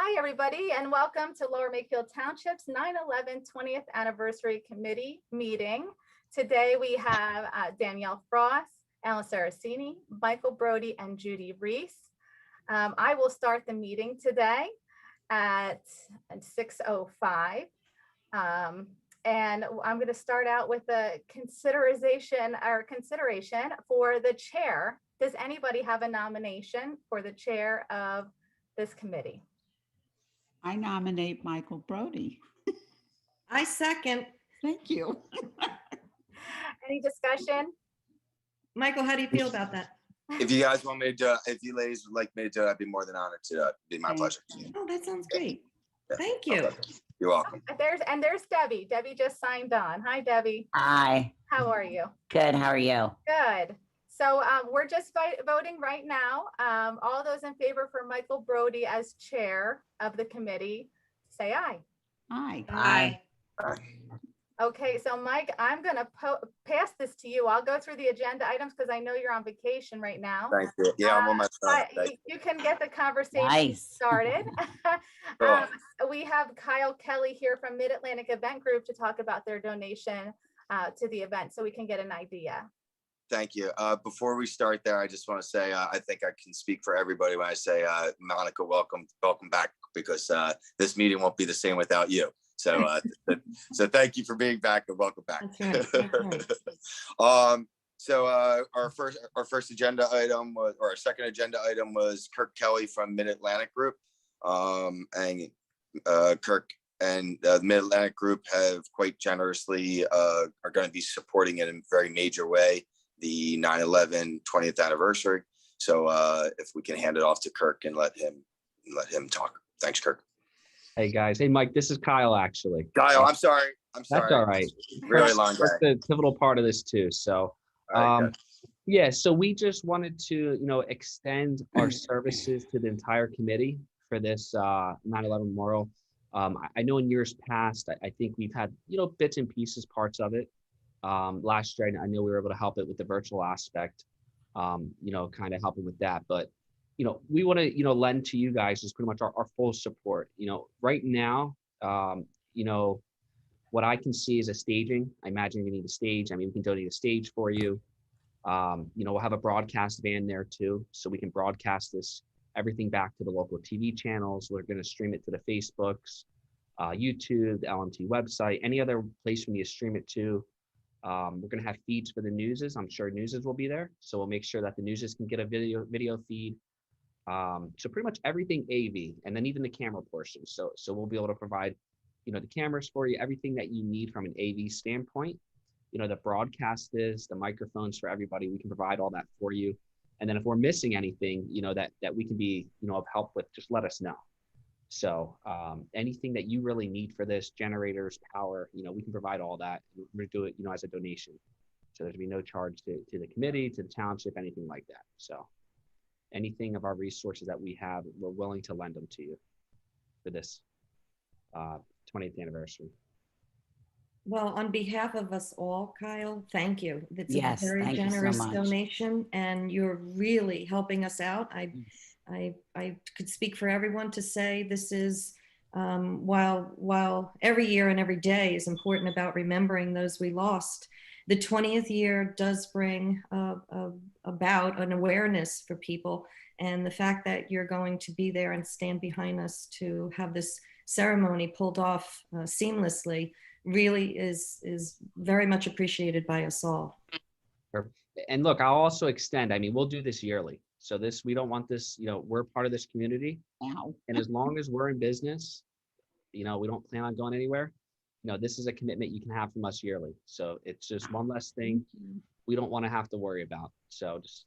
Hi, everybody, and welcome to Lower Makefield Township's 9/11 20th Anniversary Committee meeting. Today we have Danielle Frost, Alan Saracini, Michael Brody, and Judy Reese. I will start the meeting today at 6:05. And I'm going to start out with a consideration for the chair. Does anybody have a nomination for the chair of this committee? I nominate Michael Brody. I second. Thank you. Any discussion? Michael, how do you feel about that? If you guys want me to do it, if you ladies would like me to do it, I'd be more than honored to. It'd be my pleasure. Oh, that sounds great. Yeah. Thank you. Okay. You're welcome. There's Debbie. Debbie just signed on. Hi, Debbie. Hi, How are you? good. How are you? Good. So we're just voting right now. All those in favor for Michael Brody as chair of the committee, say aye. Aye. Aye. Okay, so Mike, I'm going to pass this to you. I'll go through the agenda items because I know you're on vacation right now. Thank you. Yeah, I'm on my phone. You can get the conversation Nice. started. Cool. We have Kyle Kelly here from Mid-Atlantic Event Group to talk about their donation to the event so we can get an idea. Thank you. Before we start there, I just want to say I think I can speak for everybody when I say, Monica, welcome back, because this meeting won't be the same without you. So, so thank you for being back and welcome back. That's right. So our first agenda item was, or our second agenda item was Kirk Kelly from Mid-Atlantic Group, and Kirk and the Mid-Atlantic Group have quite generously are going to be supporting it in a very major way, the 9/11 20th anniversary. So if we can hand it off to Kirk and let him talk. Thanks, Kirk. Hey guys. Hey Mike, this is Kyle actually. Kyle, I'm sorry. That's all right. Really long day. That's the pivotal part of this too. So All right, yeah, so we just wanted to, extend our services to the entire committee for this 9/11 memorial. I know in years past, I think we've had, bits and pieces, parts of it. Last year, I know we were able to help it with the virtual aspect, kind of helping with that. But, we want to, lend to you guys just pretty much our full support. Right now, what I can see is a staging. I imagine you need a stage. I mean, we can donate a stage for you. We'll have a broadcast van there too, so we can broadcast everything back to the local TV channels. We're going to stream it to the Facebooks, YouTube, the LMT website, any other place we need to stream it to. We're going to have feeds for the newses. I'm sure newses will be there, so we'll make sure that the newses can get a video feed. So pretty much everything AV, and then even the camera portion. So we'll be able to provide, the cameras for you, everything that you need from an AV standpoint. The broadcast is, the microphones for everybody, we can provide all that for you. And then if we're missing anything, that we can be, of help with, just let us know. So anything that you really need for this, generators, power, we can provide all that. We're going to do it, as a donation. So there'll be no charge to the committee, to the township, anything like that. So anything of our resources that we have, we're willing to lend them to you for this 20th anniversary. Well, on behalf of us all, Kyle, thank you. That's Yes, a very thank you so generous much. donation, and you're really helping us out. I could speak for everyone to say this is, while every year and every day is important about remembering those we lost, the 20th year does bring about an awareness for people, and the fact that you're going to be there and stand behind us to have this ceremony pulled off seamlessly really is very much appreciated by us all. And look, I'll also extend, we'll do this yearly. So we don't want this, we're part of this community. Ow. And as long as we're in business, we don't plan on going anywhere. This is a commitment you can have from us yearly. So it's just one less thing we don't want to have to worry about. So just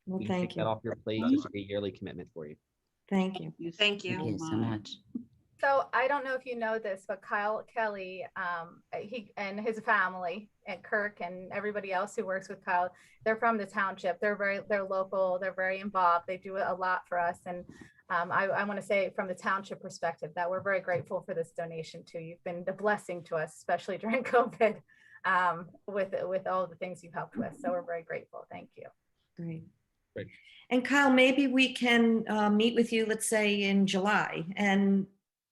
Thank take that you. off your plate, just a yearly commitment for you. Thank you. Thank you so much. So I don't know if you know this, but Kyle Kelly, he and his family, and Kirk and everybody else who works with Kyle, they're from the township. They're local. They're very involved. They do a lot for us. And I want to say from the township perspective that we're very grateful for this donation too. You've been a blessing to us, especially during COVID, with all the things you've helped with. So we're very grateful. Thank you. Great. Great. And Kyle, maybe we can meet with you, let's say in July, and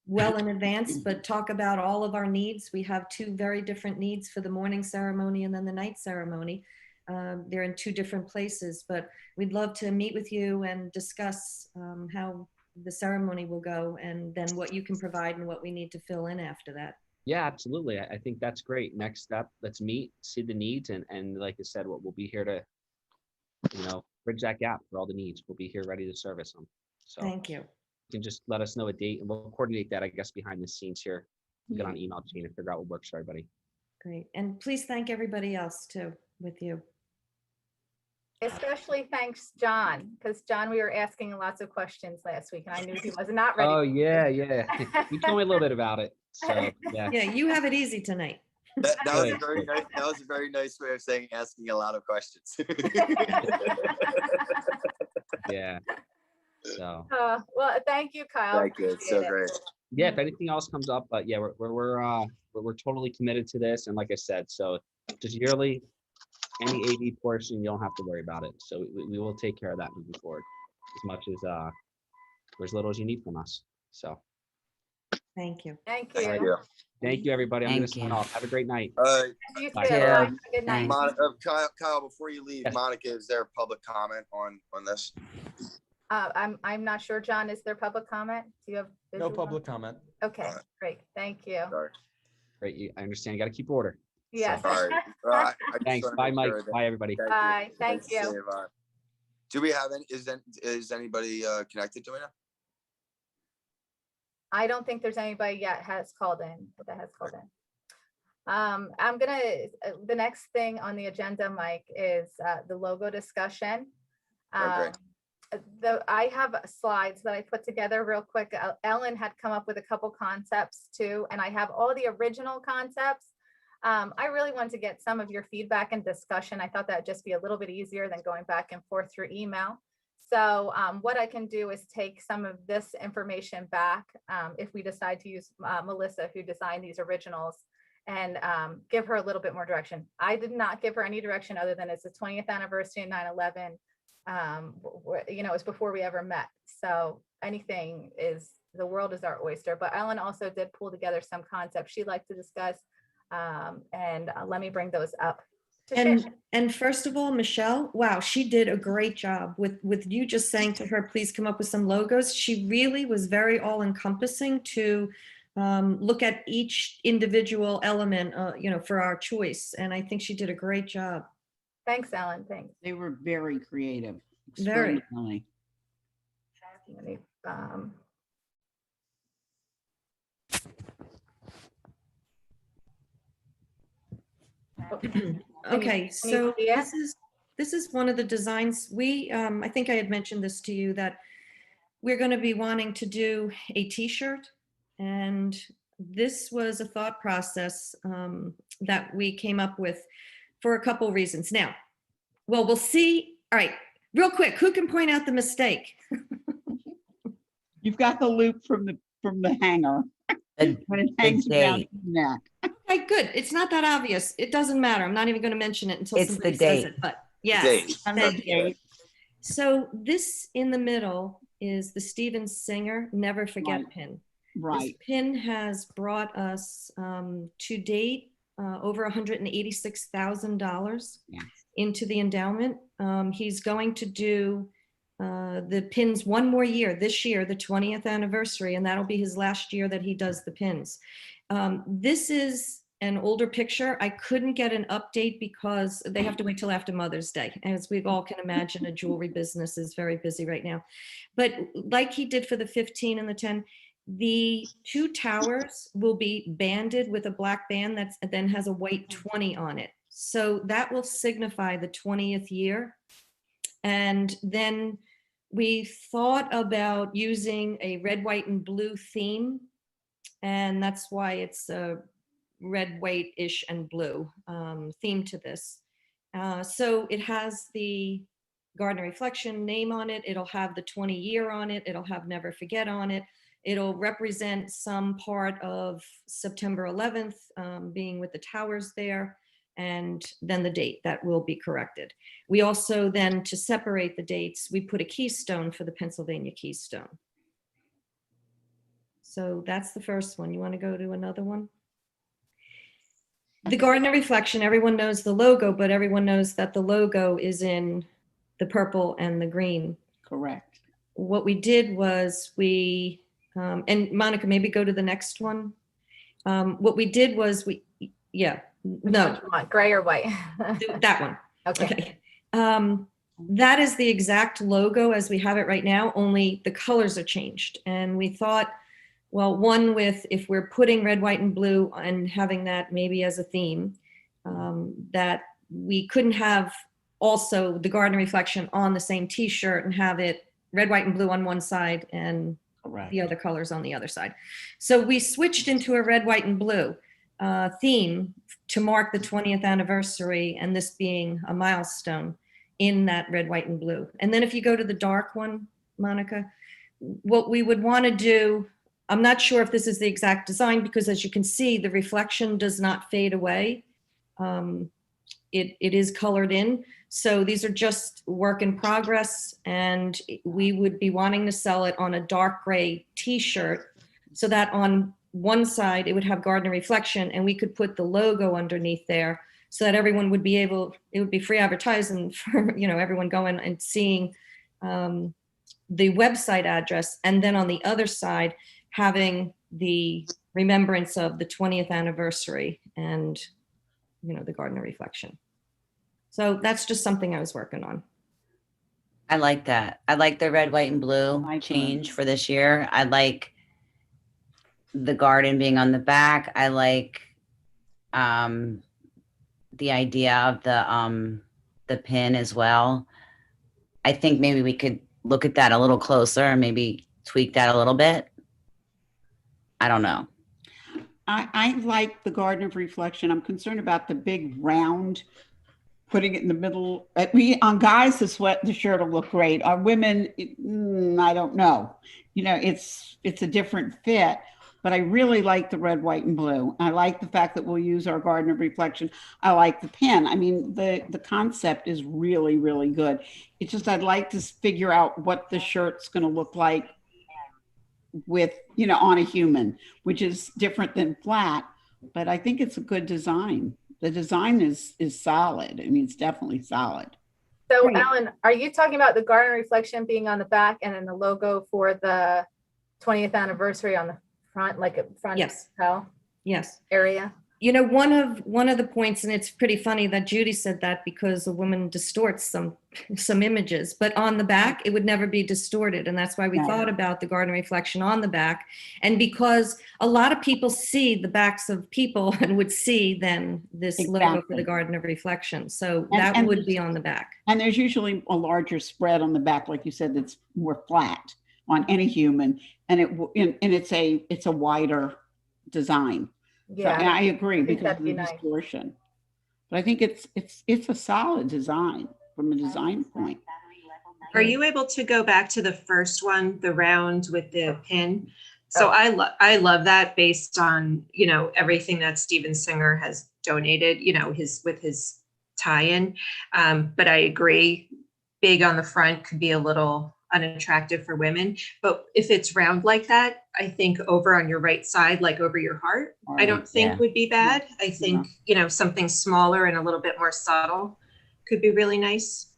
well in advance, but talk about all of our needs. We have two very different needs for the morning ceremony and then the night ceremony. They're in two different places, but we'd love to meet with you and discuss how the ceremony will go, and then what you can provide and what we need to fill in after that. Yeah, absolutely. I think that's great. Next step, let's meet, see the needs, and like I said, we'll be here to, bridge that gap for all the needs. We'll be here ready to service them. So Thank you. you can just let us know a date, and we'll coordinate that, I guess, behind the scenes here. Get on email chain and figure out what works for everybody. Great. And please thank everybody else too with you. Especially thanks, John, because John, we were asking lots of questions last week and I knew he was not ready. Oh, yeah. You told me a little bit about it. So, yeah. Yeah, you have it easy tonight. That was a Good, very good. nice. That was a very nice way of saying asking a lot of questions. Yeah. So, Well, thank you, Kyle. Thank you. It's so Appreciate it. great. yeah, if anything else comes up, but yeah, we're totally committed to this. And like I said, so just yearly, any AV portion, you don't have to worry about it. So we will take care of that moving forward as much as, or as little as you need from us. So, Thank you. Thank Thank you. you. thank you, everybody. I'm going to Thank sign you. off. Have a great night. You too. Bye. Yeah. Bye. Good night. Thanks. Kyle, before you leave, Yes. Monica, is there a public comment on this? I'm not sure, John, is there public comment? Do you have? No visual? public comment. Okay, great. Thank you. Sorry. Great. I understand. You got to keep order. Yes. Sorry. I just Thanks. wanna Bye, make Mike. sure that- Bye, everybody. Bye. Thank Nice to you. see bye. Do we have any? Is anybody connected to me now? I don't think there's anybody yet that has called in. I'm gonna, the next thing on the agenda, Mike, is the logo discussion. Okay. I have slides that I put together real quick. Ellen had come up with a couple concepts too, and I have all the original concepts. I really wanted to get some of your feedback and discussion. I thought that'd just be a little bit easier than going back and forth through email. So what I can do is take some of this information back if we decide to use Melissa, who designed these originals, and give her a little bit more direction. I did not give her any direction other than it's the 20th anniversary of 9/11. It was before we ever met. So anything is, the world is our oyster. But Ellen also did pull together some concepts she'd like to discuss. And let me bring those up. to share. And first of all, Michelle, wow, she did a great job with you just saying to her, please come up with some logos. She really was very all encompassing to look at each individual element, for our choice. And I think she did a great job. Thanks, Ellen. Thanks. They were very creative. Very. extremely. Let me, Okay, Can you so see it? this is one of the designs. We, I think I had mentioned this to you, that we're going to be wanting to do a t-shirt. And this was a thought process that we came up with for a couple reasons. Now, well, we'll see. All right, real quick, who can point out the mistake? You've got the loop from the hanger The- when it hangs the around date. the neck. Okay, good. It's not that obvious. It doesn't matter. I'm not even going to mention it until It's the somebody says date. it, but yes. Date. Thank you. Okay. So this in the middle is the Steven Singer Never Forget Right. pin. Right. This pin has brought us to date over $186,000 Yeah. into the endowment. He's going to do the pins one more year, this year, the 20th anniversary, and that'll be his last year that he does the pins. This is an older picture. I couldn't get an update because they have to wait till after Mother's Day. As we all can imagine, a jewelry business is very busy right now. But like he did for the 15 and the 10, the two towers will be banded with a black band that then has a white 20 on it. So that will signify the 20th year. And then we thought about using a red, white, and blue theme. And that's why it's a red, white-ish, and blue theme to this. So it has the Garden Reflection name on it. It'll have the 20-year on it. It'll have Never Forget on it. It'll represent some part of September 11th, being with the towers there. and then the date that will be corrected. We also then, to separate the dates, we put a keystone for the Pennsylvania keystone. So that's the first one. You want to go to another one? The Gardner Reflection, everyone knows the logo, but everyone knows that the logo is in the purple and the green. Correct. What we did was and Monica, maybe go to the next one. What we did was Which one do you want, gray or white? that one. Okay. That is the exact logo as we have it right now, only the colors are changed. And we thought, well, one with, if we're putting red, white, and blue and having that maybe as a theme, that we couldn't have also the Gardner Reflection on the same t-shirt and have it red, white, and blue on one side and Correct. the other colors on the other side. So we switched into a red, white, and blue theme to mark the 20th anniversary, and this being a milestone in that red, white, and blue. And then if you go to the dark one, Monica, what we would want to do, I'm not sure if this is the exact design, because as you can see, the reflection does not fade away. It is colored in. So these are just work in progress, and we would be wanting to sell it on a dark gray t-shirt so that on one side it would have Gardner Reflection, and we could put the logo underneath there so that everyone would be able, it would be free advertising for, everyone going and seeing the website address. And then on the other side, having the remembrance of the 20th anniversary and, the Gardner Reflection. So that's just something I was working on. I like that. I like the red, white, and blue Like change for this year. I like the garden being on the back. I like the idea of the pin as well. I think maybe we could look at that a little closer and maybe tweak that a little bit. I don't know. I like the Garden of Reflection. I'm concerned about the big round, putting it in the middle. On guys, the shirt will look great. On women, I don't know. It's a different fit, but I really like the red, white, and blue. I like the fact that we'll use our Garden of Reflection. I like the pin. I mean, the concept is really, really good. It's just, I'd like to figure out what the shirt's going to look like with, on a human, which is different than flat, but I think it's a good design. The design is solid. I mean, it's definitely solid. So Right. Ellen, are you talking about the Gardner Reflection being on the back and then the logo for the 20th anniversary on the front, like a front Yes. Yes. area? One of the points, and it's pretty funny that Judy said that because a woman distorts some images, but on the back, it would never be distorted. And that's why we thought about the Gardner Reflection on the back. And because a lot of people see the backs of people and would see then this logo for Exactly. the Gardner Reflection. So And- that and would be on the back. And there's usually a larger spread on the back, like you said, that's more flat on any human, and it's a wider design. So, and Yeah. I agree think because that'd of be the nice. distortion. But I think it's a solid design from a design point. Are you able to go back to the first one, the round with the pin? So I love that based on, everything that Steven Singer has donated, with his tie-in. But I agree, big on the front could be a little unattractive for women. But if it's round like that, I think over on your right side, like over your heart, I don't think Yeah. would be bad. I think, something smaller and a little bit more subtle could be really nice.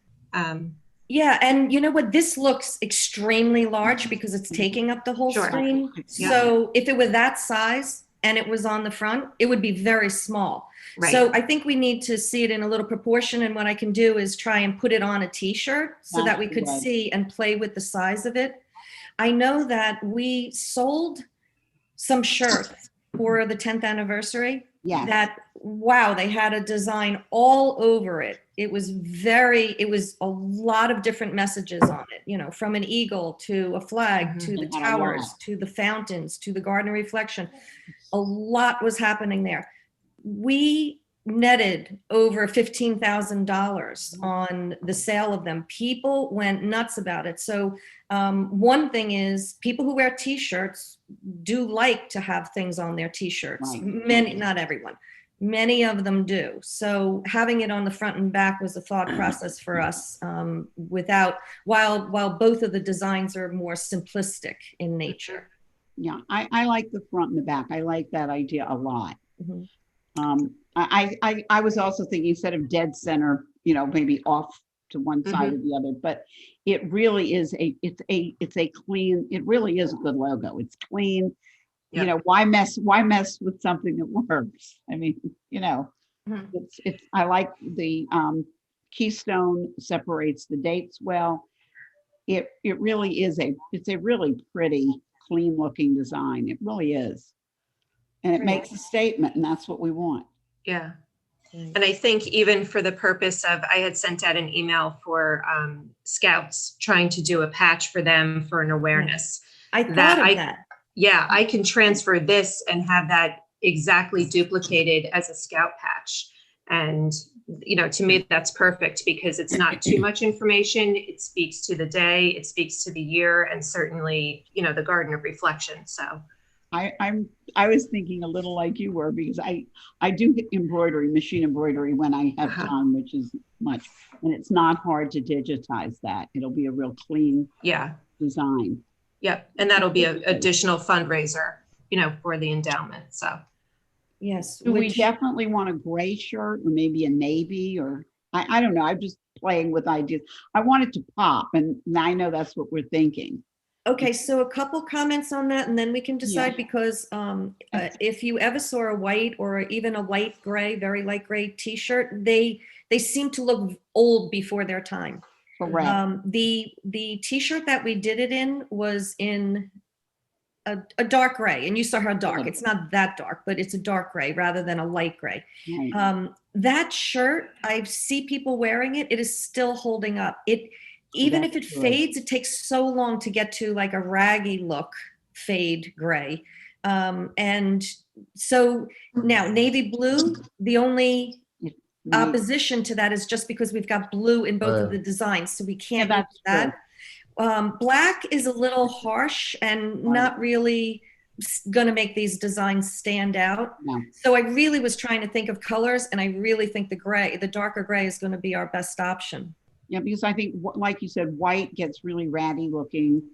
Yeah, and you know what? This looks extremely large because it's taking up the whole Sure. screen. Yeah. So if it were that size and it was on the front, it would be very small. Right. So I think we need to see it in a little proportion. And what I can do is try and put it on a t-shirt so that we could Right. see and play with the size of it. I know that we sold some shirts for the 10th anniversary. Yes. That, wow, they had a design all over it. It was a lot of different messages on it, from an eagle to a flag, to the They had a towers, lot. to the fountains, to the Gardner Reflection. A lot was happening there. We netted over $15,000 on the sale of them. People went nuts about it. So one thing is people who wear t-shirts do like to have things on their t-shirts. Right. Many, not everyone, Many of them do. So having it on the front and back was a thought process for us. While both of the designs are more simplistic in nature. Yeah, I like the front and the back. I like that idea a lot. Mhm. I was also thinking instead of dead center, maybe off to one side or the other, but it really is it's a clean, it really is a good logo. It's clean. Yeah. Why mess with something that works? I mean, it's I like the keystone separates the dates well. It really is it's a really pretty, clean looking design. It really is. And it Great. makes a statement, and that's what we want. Yeah. Right. And I think even for the purpose of, I had sent out an email for scouts trying to do a patch for them for an awareness. I thought of that. Yeah, I can transfer this and have that exactly duplicated as a scout patch. And, to me, that's perfect because it's not too much information. It speaks to the day, it speaks to the year, and certainly, the Garden of Reflection. So I was thinking a little like you were, because I do machine embroidery when I have time, which is much, and it's not hard to digitize that. It'll be a real clean design. Yep. And that'll be an additional fundraiser, for the endowment. So Yes. Do we definitely want a gray shirt or maybe a navy, or I don't know. I'm just playing with ideas. I want it to pop, and I know that's what we're thinking. Okay, so a couple comments on that, and then we can decide, because if you ever saw a white or even a light gray, very light gray T-shirt, they seem to look old before their time. Correct. The T-shirt that we did it in was in a dark gray, and you saw how dark. It's not that dark, but it's a dark gray rather than a light gray. Right. That shirt, I see people wearing it. It is still holding up. Even if it fades, it takes so long to get to like a raggy look, fade gray. And so now navy blue, the only opposition to that is just because we've got blue in both of the designs, so we can't do that. Black is a little harsh and not really going to make these designs stand out. No. So I really was trying to think of colors, and I really think the darker gray is going to be our best option. Yeah, because I think, like you said, white gets really ratty looking,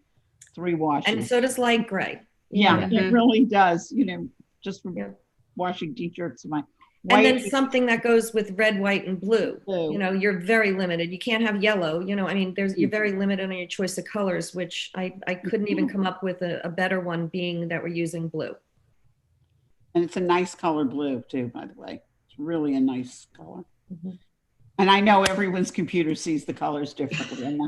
3 washes. And so does light gray. Yeah, it really does, just from washing T-shirts. And then something that goes with red, white, and blue. You're very limited. You can't have yellow. You're very limited on your choice of colors, which I couldn't even come up with a better one, being that we're using blue. And it's a nice color blue too, by the way. It's really a nice color. Mm-hmm. And I know everyone's computer sees the colors differently.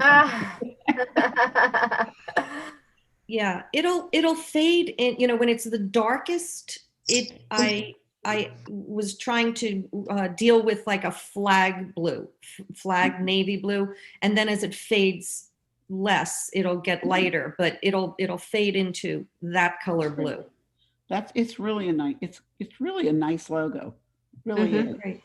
Yeah, it'll fade in, when it's the darkest. I was trying to deal with like a flag navy blue, and then as it fades less, it'll get lighter, but it'll fade into that color blue. It's really a nice logo. Really is. Great.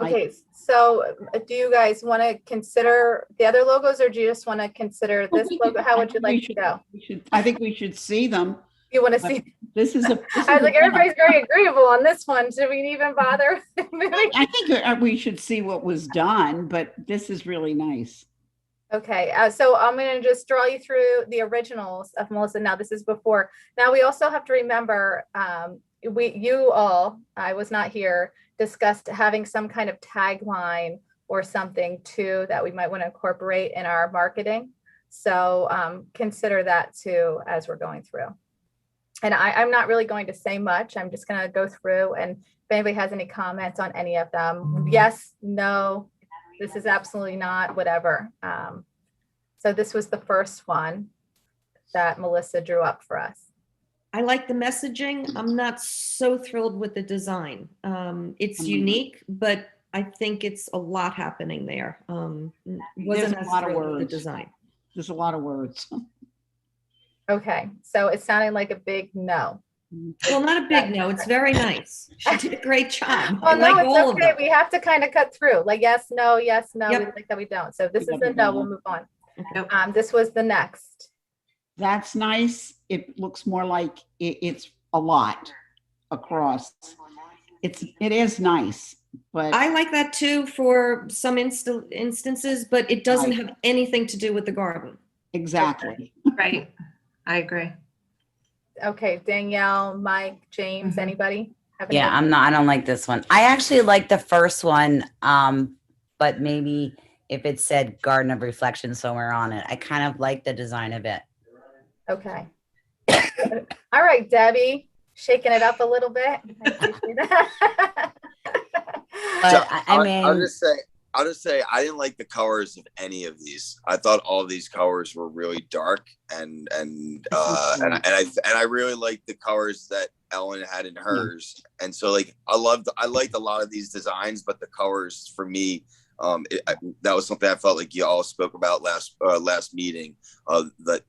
Okay, so do you guys want to consider the other logos, or do you just want to consider this logo? How would you like to go? I think we should see them. You want to see? This is I was like, everybody's very agreeable on this one. Should we even bother? I think we should see what was done, but this is really nice. Okay, so I'm going to just draw you through the originals of Melissa. Now, this is before. Now, we also have to remember, you all, I was not here, discussed having some kind of tagline or something too that we might want to incorporate in our marketing. So consider that too as we're going through. And I'm not really going to say much. I'm just going to go through, and if anybody has any comments on any of them, yes, no, this is absolutely not, whatever. So this was the first one that Melissa drew up for us. I like the messaging. I'm not so thrilled with the design. It's unique, but I think it's a lot happening there. Wasn't as thrilled with the design. There's a lot of words. Okay, so it sounded like a big no. Well, not a big no. It's very nice. She did a great job. Well, I no, like all it's okay. of them. We have to kind of cut through. Like yes, no, yes, no. Yep. We like that we don't. So this is a no. We'll move on. Okay. This was the next. That's nice. It looks more like it's a lot across. it is nice, but I like that too for some instances, but it doesn't Right. have anything to do with the garden. exactly. Right. I agree. Okay, Danielle, Mike, James, Mhm. anybody? have Yeah, any- I don't like this one. I actually like the first one, but maybe if it said Garden of Reflection somewhere on it, I kind of like the design of it. Okay. All right, Debbie, shaking it up a little bit. I appreciate that. But So I mean, I'll just say I didn't like the colors of any of these. I thought all of these colors were really dark, and I really liked the colors that Ellen had in hers. And so like I liked a lot of these designs, but the colors for me, that was something I felt like you all spoke about last meeting. That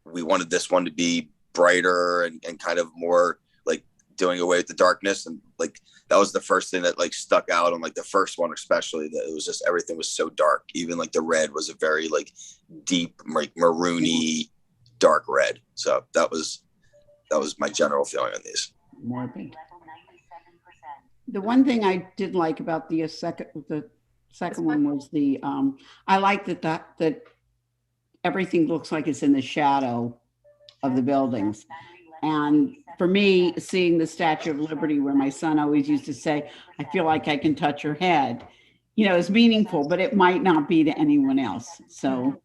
we wanted this one to be brighter and kind of more like doing away with the darkness, and like that was the first thing that like stuck out on like the first one, especially that it was just everything was so dark. Even like the red was a very like deep like maroony dark red. So that was my general feeling on these. Morbid. The one thing I did like about the second one was the I like that everything looks like it's in the shadow of the buildings. And for me, seeing the Statue of Liberty, where my son always used to say, I feel like I can touch her head, is meaningful, but it might not be to anyone else. So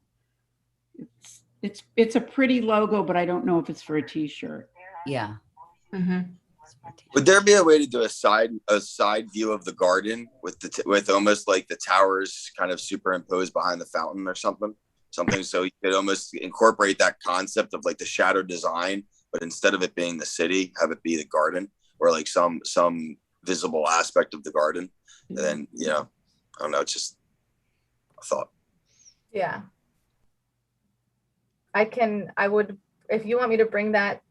it's a pretty logo, but I don't know if it's for a t-shirt. yeah. Mhm. Would there be a way to do a side view of the garden with almost like the towers kind of superimposed behind the fountain or something so you could almost incorporate that concept of like the shadow design, but instead of it being the city, have it be the garden or like some visible aspect of the garden. And then, I don't know, it's just a thought. Yeah. I would, if you want me to bring that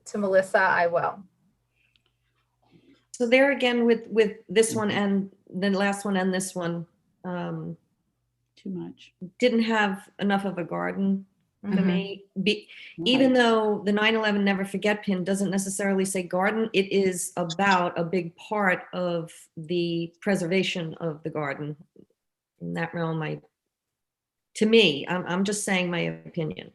to Melissa, I will. So there again with this one and the last one and this one, Too much. didn't have enough of a garden for Mhm. me. Even Right. though the 9/11 Never Forget pin doesn't necessarily say garden, it is about a big part of the preservation of the garden. In that realm, to me, I'm just saying my opinion.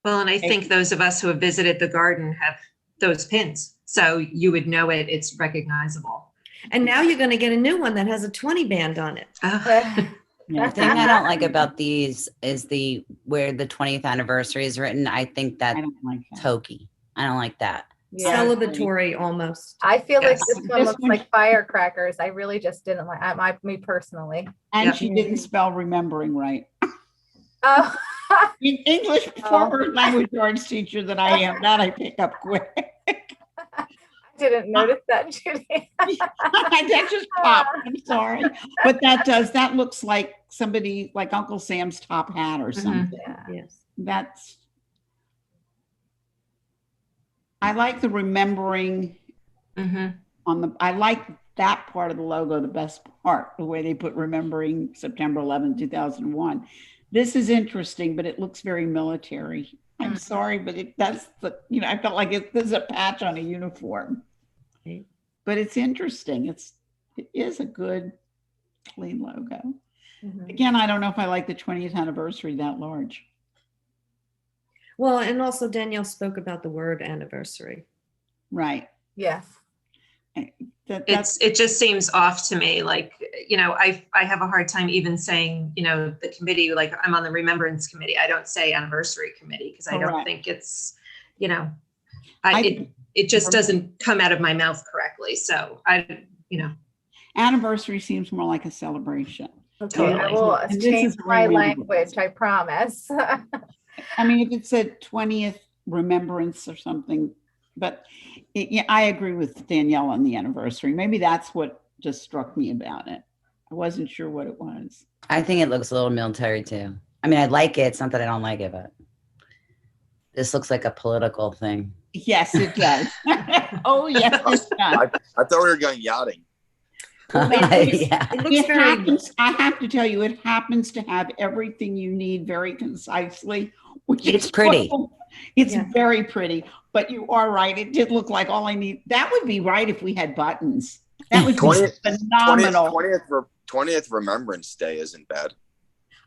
Well, and I think those of us who have visited the garden have those pins. So you would know it, it's recognizable. And now you're going to get a new one that has a 20 band on it. Oh. Yeah. The thing I don't like about these is where the 20th anniversary is written. I think I that's don't like that. hokey. I don't like that. Yeah. Celebratory almost. I feel like Yes. this one This looks one- like firecrackers. I really just didn't like, me personally. And Yep. she didn't spell remembering right. Oh, English former language arts teacher that I am, that I pick up quick. I didn't notice that, Judy. That just popped. I'm sorry. But that looks like somebody like Uncle Sam's top hat or something. Yeah. Yes. I like the remembering Mhm. I like that part of the logo, the best part, the way they put remembering September 11, 2001. This is interesting, but it looks very military. I'm sorry, but I felt like there's a patch on a uniform. Okay. But it's interesting. It is a good, clean logo. Mhm. Again, I don't know if I like the 20th anniversary that large. Well, and also Danielle spoke about the word anniversary. Right. Yes. It just seems off to me. Like, I have a hard time even saying, the committee, like I'm on the remembrance committee. I don't say anniversary committee because I don't Correct. think it's, I- it just doesn't come out of my mouth correctly. So Anniversary seems more like a celebration. Okay, I Totally. will And this change is my remembrance. language, I promise. I mean, if it said 20th remembrance or something, but I agree with Danielle on the anniversary. Maybe that's what just struck me about it. I wasn't sure what it was. I think it looks a little military too. I mean, I like it. It's not that I don't like it, but this looks like a political thing. Yes, it does. Oh, yes, it does. I thought we were going yachting. Yeah. It looks very I have to tell you, it happens to have everything you need very concisely, which It's is pretty. It's Yeah. very pretty, but you are right. It did look like all I need. That would be right if we had buttons. That would be 20th, phenomenal. 20th Remembrance Day isn't bad.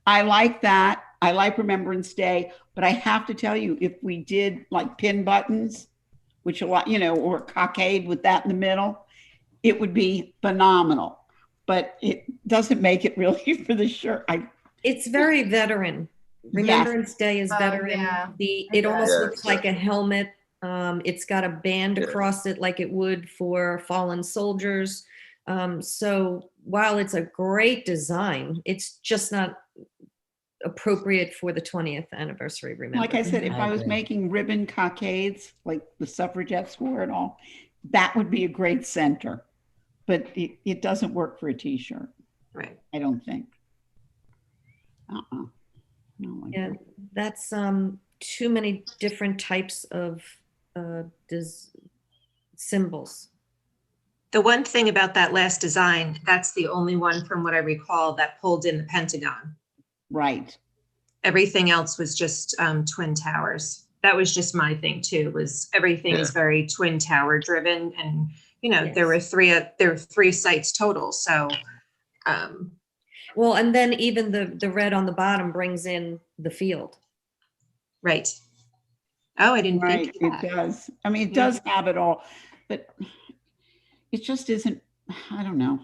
I like that. I like Remembrance Day, but I have to tell you, if we did like pin buttons, which a lot, or a cockade with that in the middle, it would be phenomenal. But it doesn't make it really for the shirt. It's very veteran. Remembrance Day is veteran. yeah. It almost Yeah, looks like a helmet. It's got a band across it like it would for fallen soldiers. So while it's a great design, it's just not appropriate for the 20th anniversary. Like I said, if I I was agree. making ribbon cockades, like the suffragettes wore and all, that would be a great center. But it doesn't work for a t-shirt, Right. I don't think. No, like Yeah, that's too many different types of symbols. The one thing about that last design, that's the only one from what I recall that pulled in the Pentagon. right. Everything else was just twin towers. That was just my thing too, was everything is very twin tower driven. And, there were three sites total. So, Well, and then even the red on the bottom brings in the field. right. Oh, I didn't Right, think of it that. does. I mean, it Yeah. does have it all, but it just isn't, I don't know.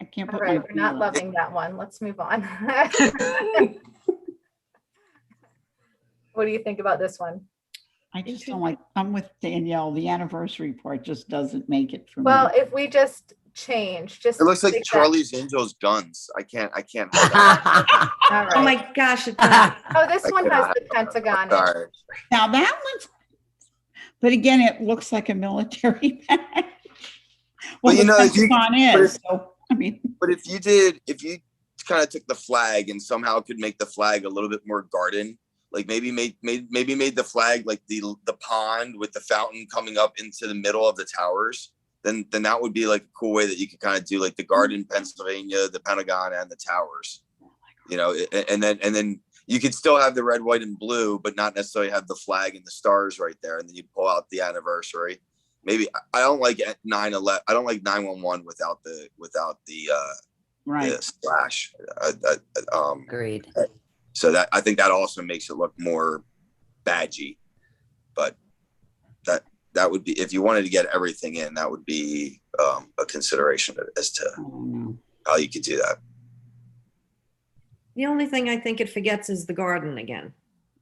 I can't All put my right, we're not finger on it. loving that one. Let's move on. What do you think about this one? I just don't like, I'm with Danielle, the anniversary part just doesn't make it for me. Well, if we just change, just. It looks like take that- Charlie's Angels guns. I can't. All Oh right. my gosh, it does. Oh, this I one has cannot. the Pentagon. in it. Sorry. Now that one's, but again, it looks like a military badge. Well, But, the if you- Pentagon but is, so, I mean, But if you kind of took the flag and somehow could make the flag a little bit more garden, like maybe made the flag like the pond with the fountain coming up into the middle of the towers, then that would be like a cool way that you could kind of do like the garden, Pennsylvania, the Pentagon, and the towers. And then you could still have the red, white, and blue, but not necessarily have the flag and the stars right there. And then you pull out the anniversary. Maybe I don't like 9/11. I don't like 9/11 without the right. the slash. Agreed. So that I think that also makes it look more badgy. But that would be, if you wanted to get everything in, that would be a consideration as to I don't know. how you could do that. The only thing I think it forgets is the garden again.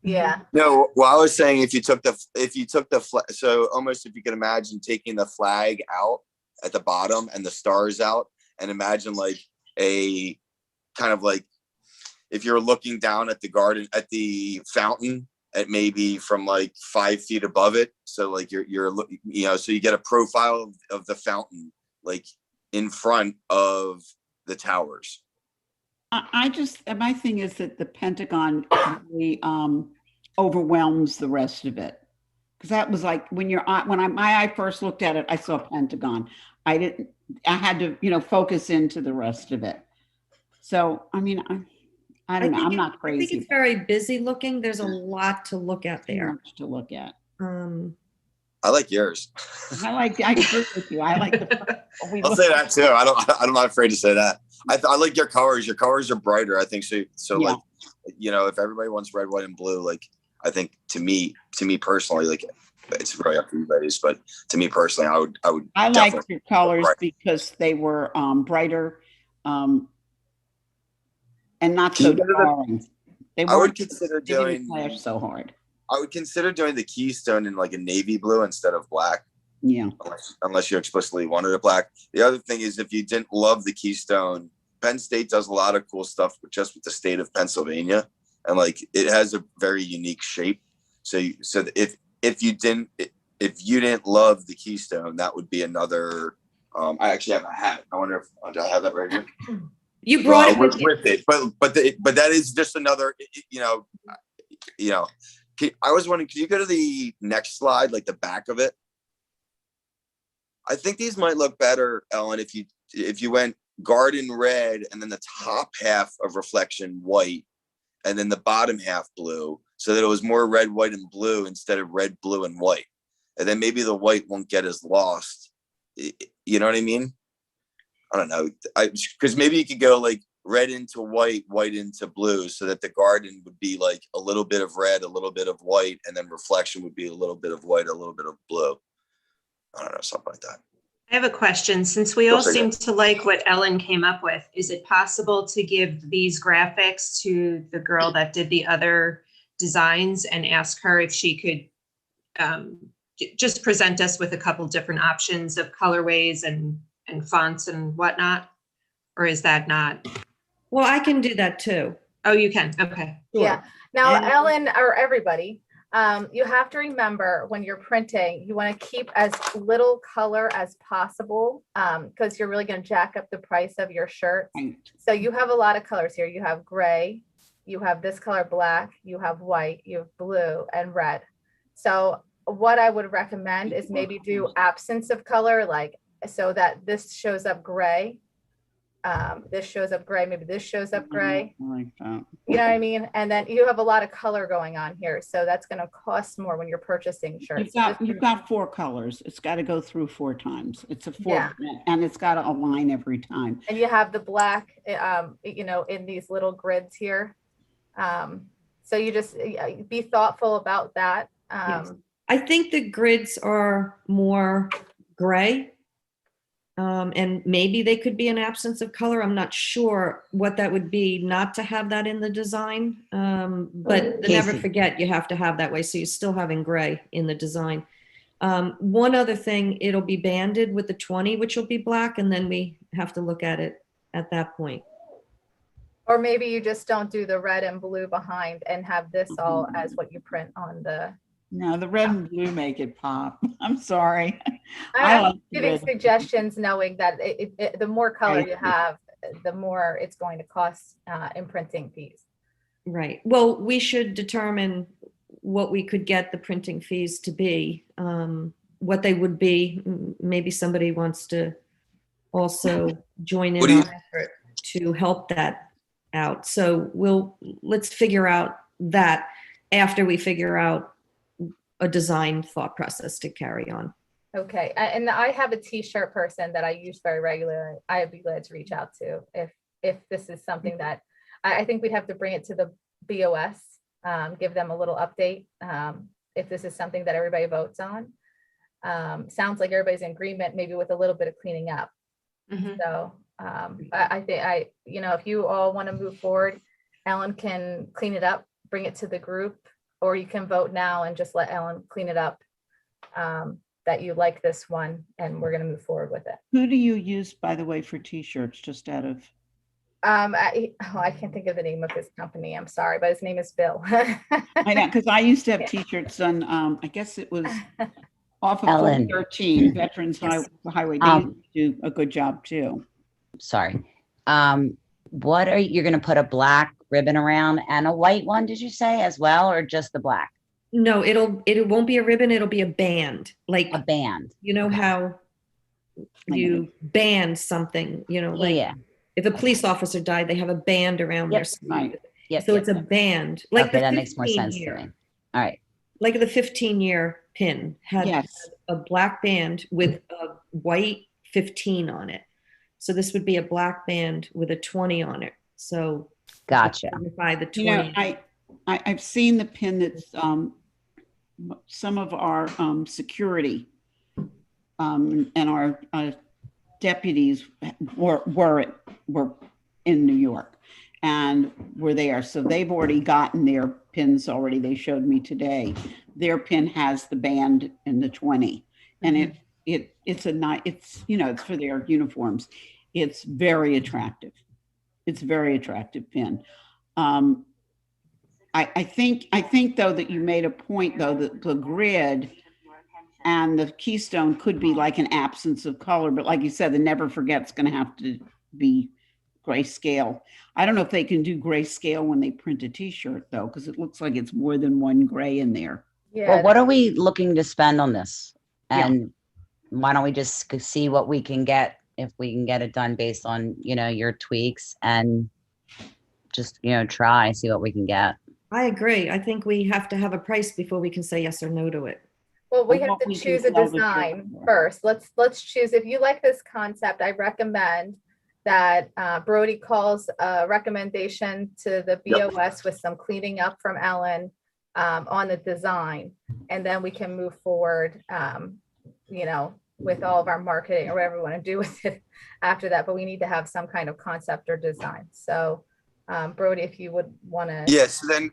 Yeah. No, well, I was saying if you took the flag, so almost if you could imagine taking the flag out at the bottom and the stars out, and imagine like a kind of like if you're looking down at the garden, at the fountain, at maybe from like 5 feet above it. So like you're so you get a profile of the fountain like in front of the towers. I just, my thing is that the Pentagon really overwhelms the rest of it. Because that was like when my eye first looked at it, I saw Pentagon. I had to, focus into the rest of it. So, I mean, I don't know. I'm not crazy. I think it's very busy looking. There's a lot to look at Too there. much to look at. I like yours. I agree with you. I like I'll say that too. I'm not afraid to say that. I like your colors. Your colors are brighter. I think so. So Yeah. like, if everybody wants red, white, and blue, like I think to me personally, like it's really up to you ladies, but to me personally, I would. I like definitely your colors bright. because they were brighter and not Can so you go to the- jarring. They I would weren't consider they didn't doing. flash so hard. I would consider doing the keystone in like a navy blue instead of black, Yeah. unless you explicitly wanted it black. The other thing is if you didn't love the keystone, Penn State does a lot of cool stuff with the state of Pennsylvania, and like it has a very unique shape. So if you didn't love the keystone, that would be another. I actually have a hat. I wonder if do I have that right here? You brought it with you. with it, but that is just another. I was wondering, could you go to the next slide, like the back of it? I think these might look better, Ellen, if you went garden red and then the top half of reflection white and then the bottom half blue, so that it was more red, white, and blue instead of red, blue, and white. And then maybe the white won't get as lost You know what I mean? I don't know. Because maybe you could go like red into white, white into blue, so that the garden would be like a little bit of red, a little bit of white, and then reflection would be a little bit of white, a little bit of blue. I don't know, something like that. I have a question. Since we all Yes, I seem to like what Ellen came up with, is it possible to give these graphics to the girl that did the other designs and ask her if she could just present us with a couple different options of colorways and fonts and whatnot? Or is that not? Well, I can do that too. Oh, you can. Okay. Yeah. Now, And- Ellen, or everybody, you have to remember when you're printing, you want to keep as little color as possible because you're really going to jack up the price of your shirt. Right. So you have a lot of colors here. You have gray, you have this color black, you have white, you have blue and red. So what I would recommend is maybe do absence of color, like so that this shows up gray. This shows up gray, maybe this shows up gray. I like that. You know what I mean? And then you have a lot of color going on here. So that's going to cost more when you're purchasing shirts. You've got 4 colors. It's got to go through 4 times. It's a 4 Yeah. print, and it's got to align every time. And you have the black, you know, in these little grids here. So you just be thoughtful about that. Yes. I think the grids are more gray. And maybe they could be an absence of color. I'm not sure what that would be not to have that in the design. But never Casey. forget, you have to have that way. So you're still having gray in the design. One other thing, it'll be banded with the 20, which will be black. And then we have to look at it at that point. Or maybe you just don't do the red and blue behind and have this all as what you print on the. No, the red and blue make it pop. I'm sorry. I'm like the giving red. suggestions knowing that the more color you I- have, the more it's going to cost in printing fees. Right. Well, we should determine what we could get the printing fees to be, what they would be. Maybe somebody wants to also join in What do you- on effort to help that out. So let's figure out that after we figure out a design thought process to carry on. Okay, and I have a T-shirt person that I use very regularly. I'd be glad to reach out to if this is something that I think we'd have to bring it to the BOS, give them a little update. If this is something that everybody votes on, sounds like everybody's in agreement, maybe with a little bit of cleaning up. Mhm. So I think you know, if you all want to move forward, Ellen can clean it up, bring it to the group, or you can vote now and just let Ellen clean it up. That you like this one and we're going to move forward with it. Who do you use, by the way, for T-shirts, just out of? I can't think of the name of his company. I'm sorry, but his name is Bill. I know, because I used to have Yeah. T-shirts done, I guess it was off of Ellen. 13 Veterans Yes. Highway. They do a good job too. Sorry. What are you're gonna put a black ribbon around and a white one, did you say, as well, or just the black? No, it won't be a ribbon. It'll be a band. Like, A band. you know how you band something, you know, like Yeah. if a police officer died, they have a band around their Yep. sleeve. Right. Yep. So yep, it's a yep. band. Like Okay, the that makes more sense to 15-year. me. All right. Like the 15-year pin had Yes. a black band with a white 15 on it. So this would be a black band with a 20 on it. So Gotcha. signify the 20. You know, I've seen the pin that's some of our security and our deputies were in New York and were there. So they've already gotten their pins already. They showed me today. Their pin has the band and the 20, and it's you know, it's for their uniforms. It's very attractive. It's a very attractive pin. I think though that you made a point though that the grid and the keystone could be like an absence of color, but like you said, the never forget's going to have to be grayscale. I don't know if they can do grayscale when they print a T-shirt though, because it looks like it's more than one gray in there. Yeah. Well, what are we looking to spend on this? Yeah. And why don't we just see what we can get, if we can get it done based on, you know, your tweaks, and just, you know, see what we can get. I agree. I think we have to have a price before we can say yes or no to it. Well, we of have what to we can choose a sell the design shirt for. first. Let's choose. If you like this concept, I recommend that Brody calls a recommendation to the BOS with some cleaning up from Ellen on the design, and then we can move forward, with all of our marketing or whatever we want to do with it after that. But we need to have some kind of concept or design. So, Brody, if you would want to. Yes. Then,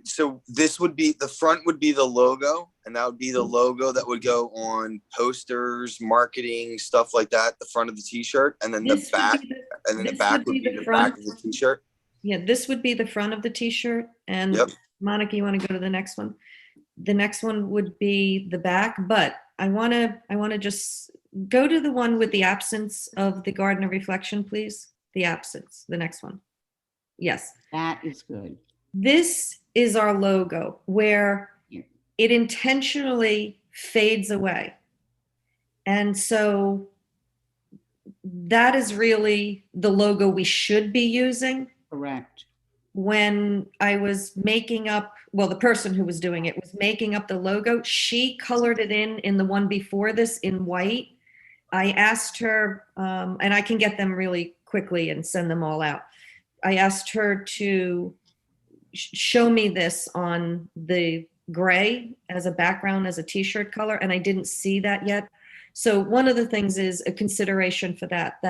so this would be, the front would be the logo, and that would be the logo that would go on posters, marketing, stuff like that. The front of the T-shirt, and then the This would back, be the- and then the this back would would be be the the front. back of the T-shirt. Yeah, this would be the front of the T-shirt. And Yep. Monica, you want to go to the next one? The next one would be the back, but I want to just go to the one with the absence of the garden of reflection, please. The absence, the next one. Yes. That is good. This is our logo where it intentionally fades away. And so that is really the logo we should be using. Correct. When I was making up, well, the person who was doing it was making up the logo. She colored it in the one before this in white. I asked her, and I can get them really quickly and send them all out. I asked her to show me this on the gray as a background, as a T-shirt color, and I didn't see that yet. So one of the things is a consideration for that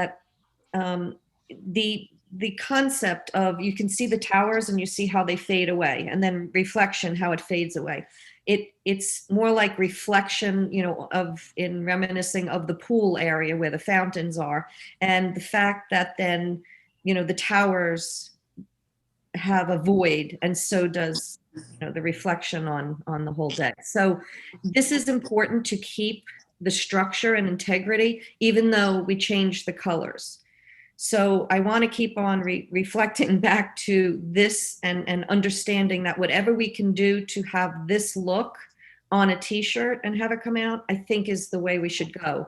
the concept of, you can see the towers and you see how they fade away, and then reflection, how it fades away. It's more like reflection, in reminiscing of the pool area where the fountains are, and the fact that then, the towers have a void, and so does the reflection on the whole deck. So this is important to keep the structure and integrity, even though we change the colors. So I want to keep on reflecting back to this and understanding that whatever we can do to have this look on a T-shirt and have it come out, I think is the way we should go.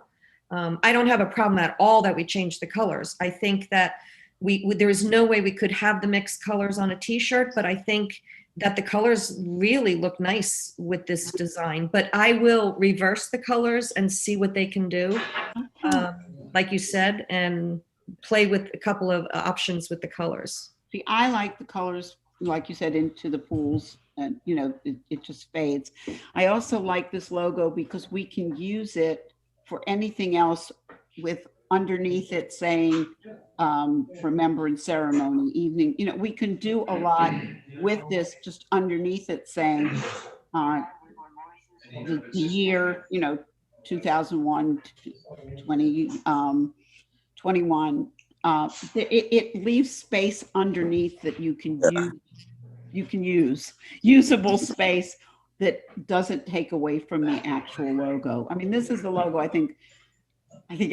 I don't have a problem at all that we change the colors. I think that there is no way we could have the mixed colors on a T-shirt, but I think that the colors really look nice with this design. But I will reverse the colors and see what they can do, like you said, and play with a couple of options with the colors. See, I like the colors, like you said, into the pools, and it just fades. I also like this logo because we can use it for anything else, with underneath it saying remembrance ceremony evening. We can do a lot with this, just underneath it saying the year 2001 21. It leaves space underneath that you can use usable space that doesn't take away from the actual logo. I mean, this is the logo I think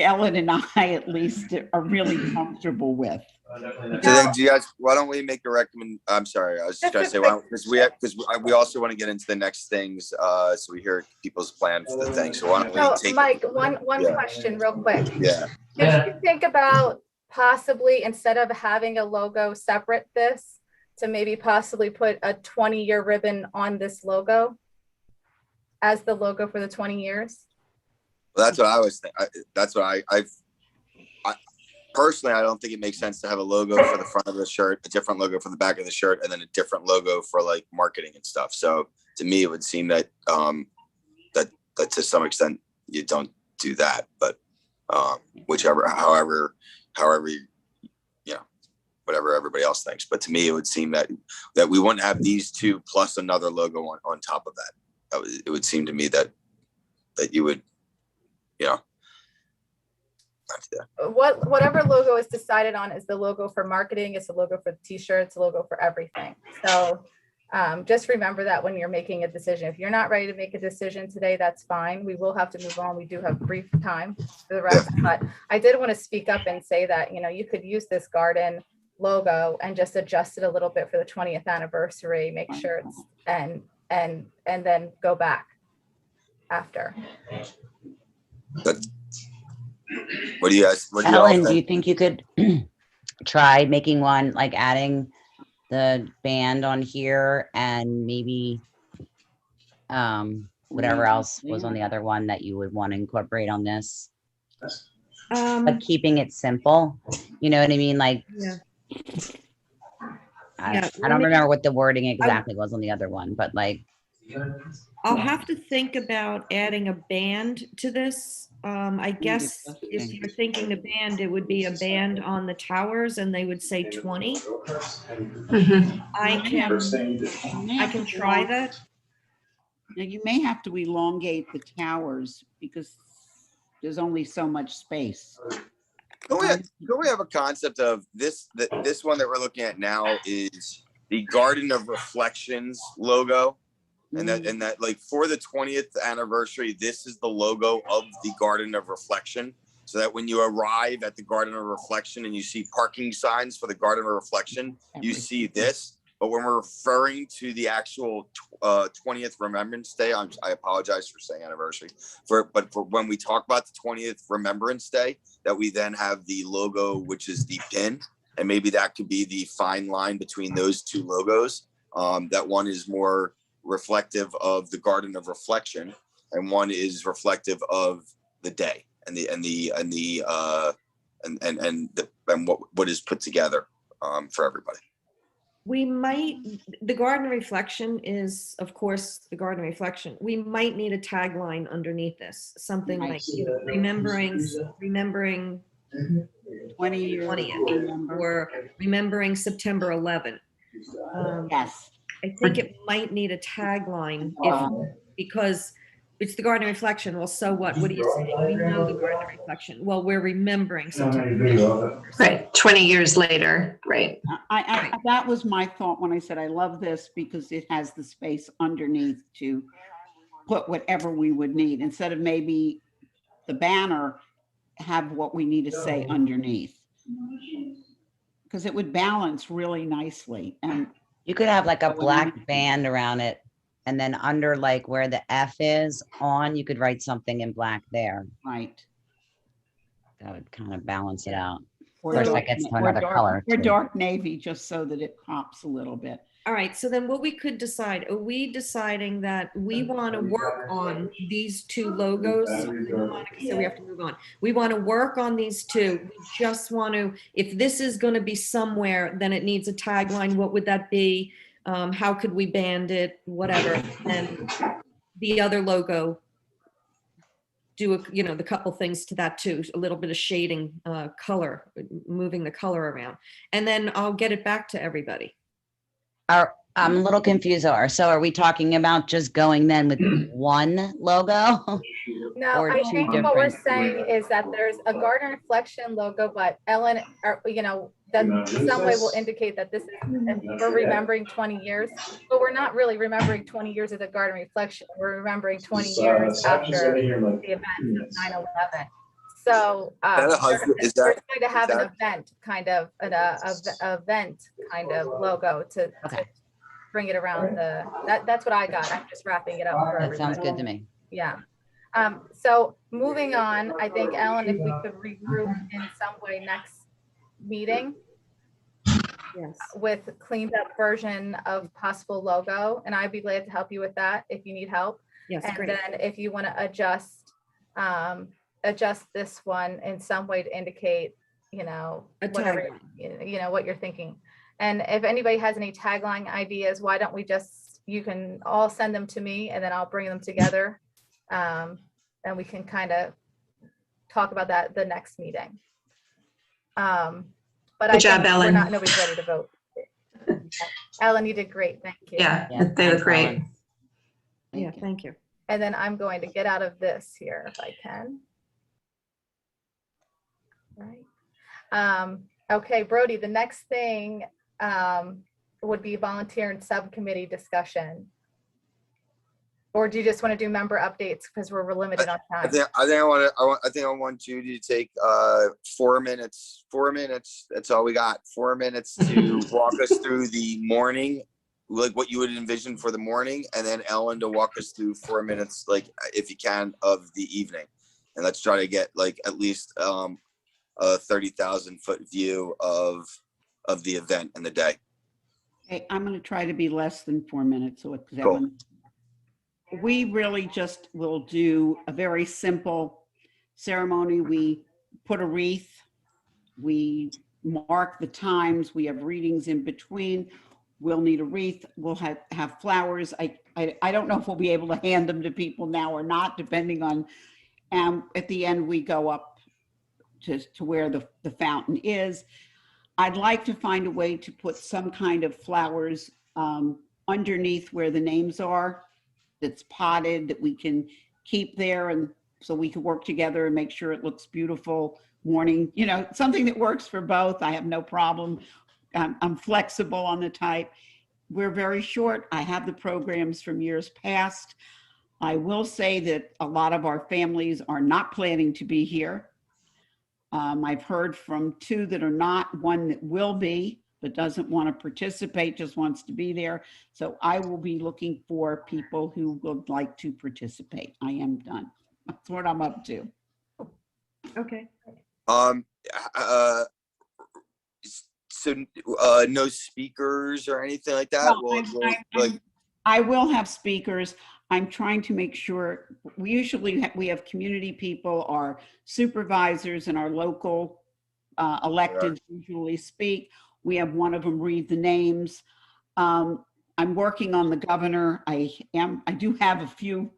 Ellen and I at least are really comfortable with. So then, do you guys, why don't we make a recommend? I'm sorry, I was just gonna say, because we also want to get into the next things, so we hear people's plan for the thing. So why don't we take? Mike, one question real quick. Yeah. Did you think about possibly, instead of having a logo separate this, to maybe possibly put a 20-year ribbon on this logo as the logo for the 20 years? Well, that's what I was thinking. That's what I personally, I don't think it makes sense to have a logo for the front of the shirt, a different logo for the back of the shirt, and then a different logo for like marketing and stuff. So to me, it would seem that that to some extent you don't do that, but however, whatever everybody else thinks. But to me, it would seem that we wouldn't have these two plus another logo on top of that. It would seem to me that you would, whatever logo is decided on is the logo for marketing, it's the logo for the T-shirt, it's the logo for everything. So just remember that when you're making a decision. If you're not ready to make a decision today, that's fine. We will have to move on. We do have brief time for the rest, but I did want to speak up and say that, you could use this garden logo and just adjust it a little bit for the 20th anniversary, make sure it's, and then go back after. But what do you guys? Ellen, do you think you could try making one, like adding the band on here and maybe whatever else was on the other one that you would want to incorporate on this, Um, but keeping it simple. You know what I mean? Like, yeah. I Yeah, don't let me- remember what the wording exactly was on the other one, but like, I'll have to think about adding a band to this. I guess if you're thinking a band, it would be a band on the towers and they would say 20. Mhm. I can try that. Now, you may have to elongate the towers because there's only so much space. Don't we have a concept of this, that this one that we're looking at now is the Garden of Reflections logo? And that like for the 20th anniversary, this is the logo of the Garden of Reflection. So that when you arrive at the Garden of Reflection and you see parking signs for the Garden of Reflection, you see this. But when we're referring to the actual 20th Remembrance Day, I apologize for saying anniversary. But for when we talk about the 20th Remembrance Day, that we then have the logo, which is the pin, and maybe that could be the fine line between those two logos. That one is more reflective of the Garden of Reflection, and one is reflective of the day and what is put together for everybody. We might, the Garden of Reflection is, of course, the Garden of Reflection. We might need a tagline underneath this, something like, you know, remembering 20 years, 20th, or remembering September 11th. Yes. I think it might need a tagline because it's the Garden of Reflection. Well, so what? What do you say? We know the Garden of Reflection. Well, we're remembering September. Right, 20 years later, right. That was my thought when I said I love this because it has the space underneath to put whatever we would need instead of maybe the banner have what we need to say underneath, because it would balance really nicely. And you could have like a black band around it, and then under like where the F is on, you could write something in black there. right. That would kind of balance it out. Or Of course, that dark- gets to or another dark- color, Or too. dark navy, just so that it pops a little bit. All right, so then what we could decide, are we deciding that we want to work on these two logos? Monica said we have to move on. We want to work on these two. We just want to, if this is going to be somewhere, then it needs a tagline. What would that be? How could we band it? Whatever. And the other logo, do a, you know, the couple things to that too, a little bit of shading, color, moving the color around. And then I'll get it back to everybody. I'm a little confused. So are we talking about just going then with one logo? No, Or I two think what we're different- saying is that there's a Garden Reflection logo, but Ellen, you know, that in some way will indicate that this is, we're remembering 20 years, but we're not really remembering 20 years of the Garden Reflection. We're remembering 20 years after the event of 9/11. So we're going to have an event kind of, event kind of logo to bring it around that's what I got. I'm just wrapping it up for That everybody. sounds good to me. Yeah. So moving on, I think, Ellen, if we could regroup in some way next meeting Yes. with cleaned up version of possible logo, and I'd be glad to help you with that if you need help. Yes, And great. then if you want to adjust this one in some way to indicate, you know, A whatever, tagline. you know, what you're thinking. And if anybody has any tagline ideas, why don't we just, you can all send them to me and then I'll bring them together. And we can kind of talk about that the next meeting. But Good job, Ellen. Nobody's ready to vote. Ellen, you did great. Thank you. Yeah, Yeah, they look thanks, great. Ellen. Yeah, thank you. And then I'm going to get out of this here if I can. Right. Okay, Brody, the next thing would be volunteer and subcommittee discussion. Or do you just want to do member updates because we're limited on I time? think I want you to take 4 minutes. 4 minutes. That's all we got. 4 minutes to walk us through the morning, like what you would envision for the morning, and then Ellen to walk us through 4 minutes, like if you can, of the evening. And let's try to get like at least a 30,000-foot view of the event and the day. Okay, I'm going to try to be less than 4 minutes. So it's Cool. we really just will do a very simple ceremony. We put a wreath, we mark the times, we have readings in between. We'll need a wreath, we'll have flowers. I don't know if we'll be able to hand them to people now or not, depending on, at the end, we go up to where the fountain is. I'd like to find a way to put some kind of flowers underneath where the names are, that's potted, that we can keep there, and so we can work together and make sure it looks beautiful morning, something that works for both. I have no problem. I'm flexible on the type. We're very short. I have the programs from years past. I will say that a lot of our families are not planning to be here. I've heard from 2 that are not, 1 that will be, but doesn't want to participate, just wants to be there. So I will be looking for people who would like to participate. I am done. That's what I'm up to. Okay. So no speakers or anything like that? No, I will have speakers. I'm trying to make sure, we usually we have community people, our supervisors and our local electeds usually speak. We have one of them read the names. I'm working on the governor. I do have a few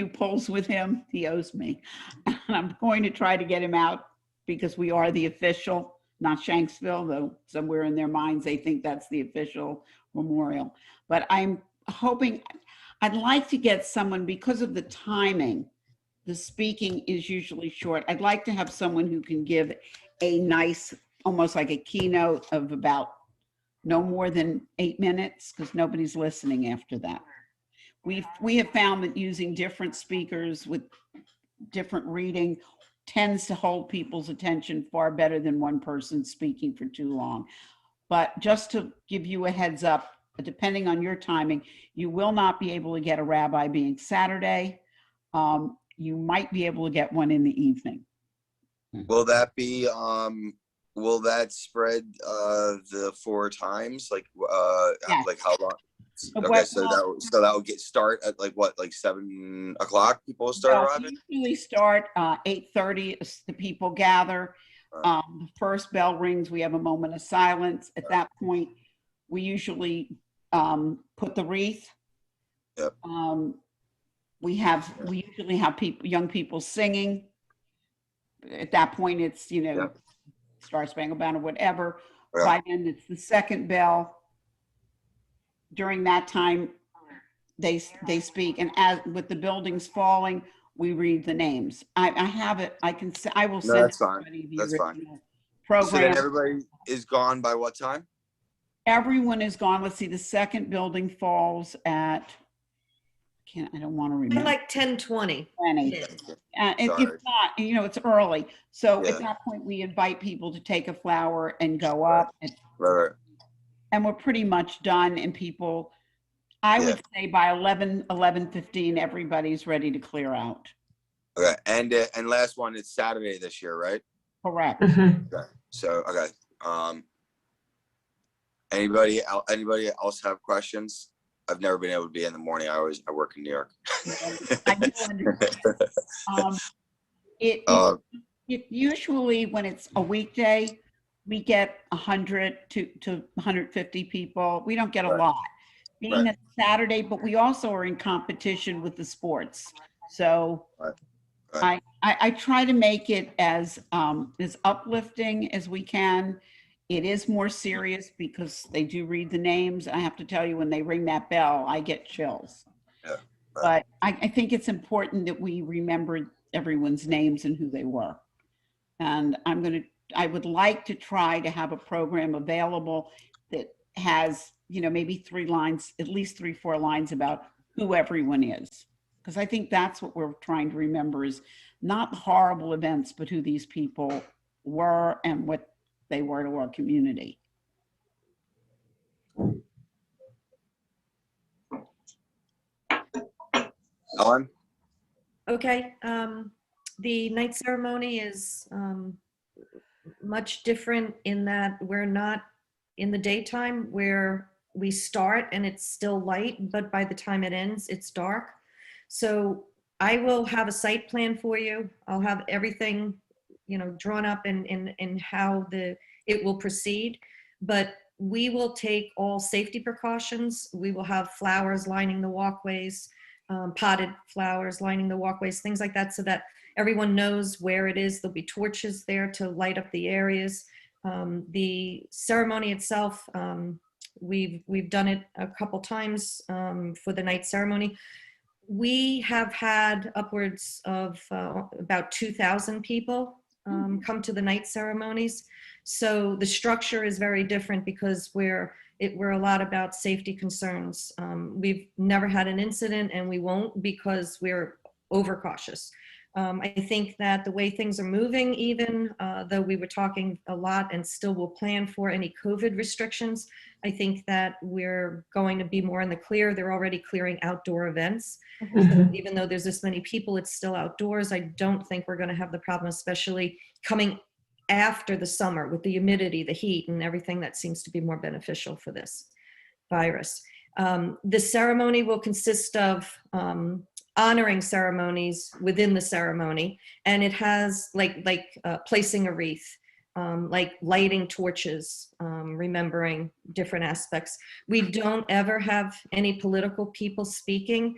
polls with him. He owes me. And I'm going to try to get him out because we are the official, not Shanksville, though somewhere in their minds they think that's the official memorial. But I'm hoping, I'd like to get someone, because of the timing, the speaking is usually short. I'd like to have someone who can give a nice, almost like a keynote of about no more than 8 minutes, because nobody's listening after that. We have found that using different speakers with different reading tends to hold people's attention far better than one person speaking for too long. But just to give you a heads up, depending on your timing, you will not be able to get a rabbi being Saturday. You might be able to get one in the evening. Will that be, will that spread the 4 times? Like, Yes. like how long? Okay, Well, so that will get start at like 7 o'clock? People will start arriving? We usually start 8:30 as the people gather. The first bell rings, we have a moment of silence. At that point, we usually put the wreath. Yep. We usually have young people singing. At that point, it's, Star Spangled Banner, whatever. Yeah. By then, it's the second bell. During that time, they speak, and as with the buildings falling, we read the names. I have it. I will send that's fine. everybody the That's fine. original So then program. everybody is gone by what time? Everyone is gone. Let's see. The second building falls at. I don't want to remember. Like 10:20. 20. If not, it's early. So Yeah. at that point, we invite people to take a flower and go up. Right. And we're pretty much done. And people, I would say by 11:15, everybody's ready to clear out. Okay. And last one, it's Saturday this year, right? Correct. Okay. So, okay. Anybody else have questions? I've never been able to be in the morning. I work in New York. I do understand. Usually when it's a weekday, we get 100 to 150 people. We don't get a lot. Being a Saturday, but we also are in competition with the sports. So I try to make it as uplifting as we can. It is more serious because they do read the names. I have to tell you, when they ring that bell, I get chills. Yeah. But I think it's important that we remember everyone's names and who they were. And I would like to try to have a program available that has, maybe 3 lines, at least 3-4 lines about who everyone is. Because I think that's what we're trying to remember, is not horrible events, but who these people were and what they were to our community. Ellen? Okay. The night ceremony is much different in that we're not in the daytime. We're we start and it's still light, but by the time it ends, it's dark. So I will have a site plan for you. I'll have everything, drawn up in how it will proceed. But we will take all safety precautions. We will have flowers lining the walkways, potted flowers lining the walkways, things like that, so that everyone knows where it is. There'll be torches there to light up the areas. The ceremony itself, we've done it a couple times for the night ceremony. We have had upwards of about 2,000 people come to the night ceremonies. So the structure is very different because we're a lot about safety concerns. We've never had an incident, and we won't because we're overcautious. I think that the way things are moving, even though we were talking a lot and still will plan for any COVID restrictions, I think that we're going to be more in the clear. They're already clearing outdoor events. So even though there's this many people, it's still outdoors. I don't think we're going to have the problem, especially coming after the summer with the humidity, the heat, and everything that seems to be more beneficial for this virus. The ceremony will consist of honoring ceremonies within the ceremony, and it has like placing a wreath, like lighting torches, remembering different aspects. We don't ever have any political people speaking.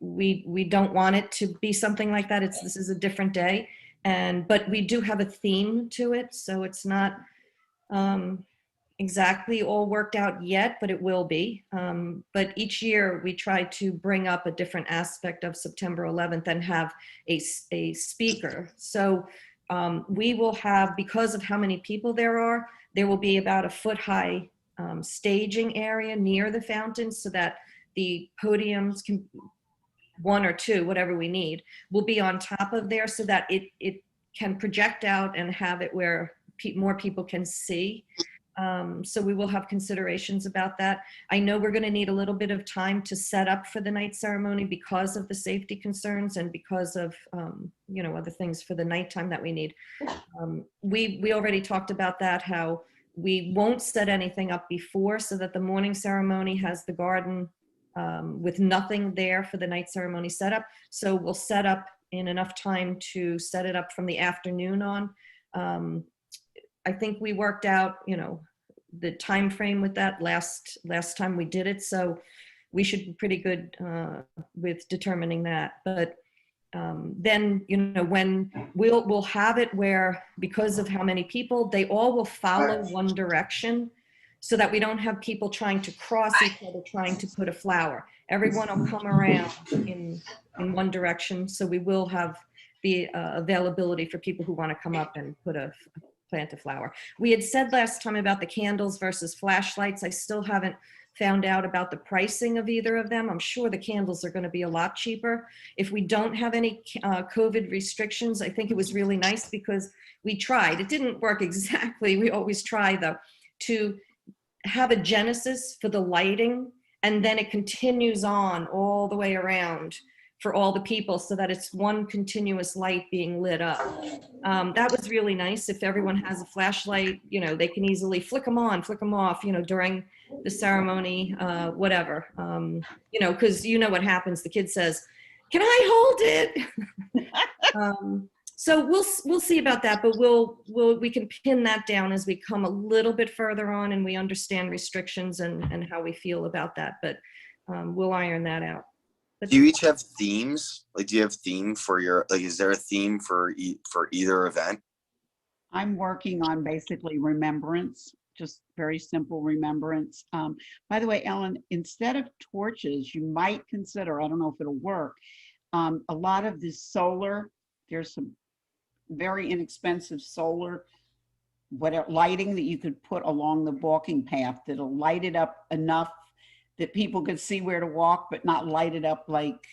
We don't want it to be something like that. This is a different day, but we do have a theme to it, so it's not exactly all worked out yet, but it will be. But each year we try to bring up a different aspect of September 11th and have a speaker. So we will have, because of how many people there will be about a foot-high staging area near the fountain, so that the podiums can, one or two, whatever we need, will be on top of there, so that it can project out and have it where more people can see. So we will have considerations about that. I know we're going to need a little bit of time to set up for the night ceremony because of the safety concerns and because of, other things for the nighttime that we need. We already talked about that, how we won't set anything up before, so that the morning ceremony has the garden with nothing there for the night ceremony setup. So we'll set up in enough time to set it up from the afternoon on. I think we worked out, the time frame with that last time we did it. So we should be pretty good with determining that. But then, when we'll have it where, because of how many people, they all will follow one direction, so that we don't have people trying to cross each other, trying to put a flower. Everyone will come around in one direction. So we will have the availability for people who want to come up and plant a flower. We had said last time about the candles versus flashlights. I still haven't found out about the pricing of either of them. I'm sure the candles are going to be a lot cheaper. If we don't have any COVID restrictions, I think it was really nice because we tried. It didn't work exactly. We always try, though, to have a genesis for the lighting, and then it continues on all the way around for all the people, so that it's one continuous light being lit up. That was really nice. If everyone has a flashlight, they can easily flick them on, flick them off, during the ceremony, whatever. Because what happens. The kid says, "Can I hold it?" So we'll see about that, but we can pin that down as we come a little bit further on and we understand restrictions and how we feel about that. But we'll iron that out. Do you each have themes? Like, do you have theme for your, is there a theme for either event? I'm working on basically remembrance, just very simple remembrance. By the way, Ellen, instead of torches, you might consider, I don't know if it'll work, a lot of this solar, there's some very inexpensive solar lighting that you could put along the walking path that'll light it up enough that people could see where to walk, but not light it up like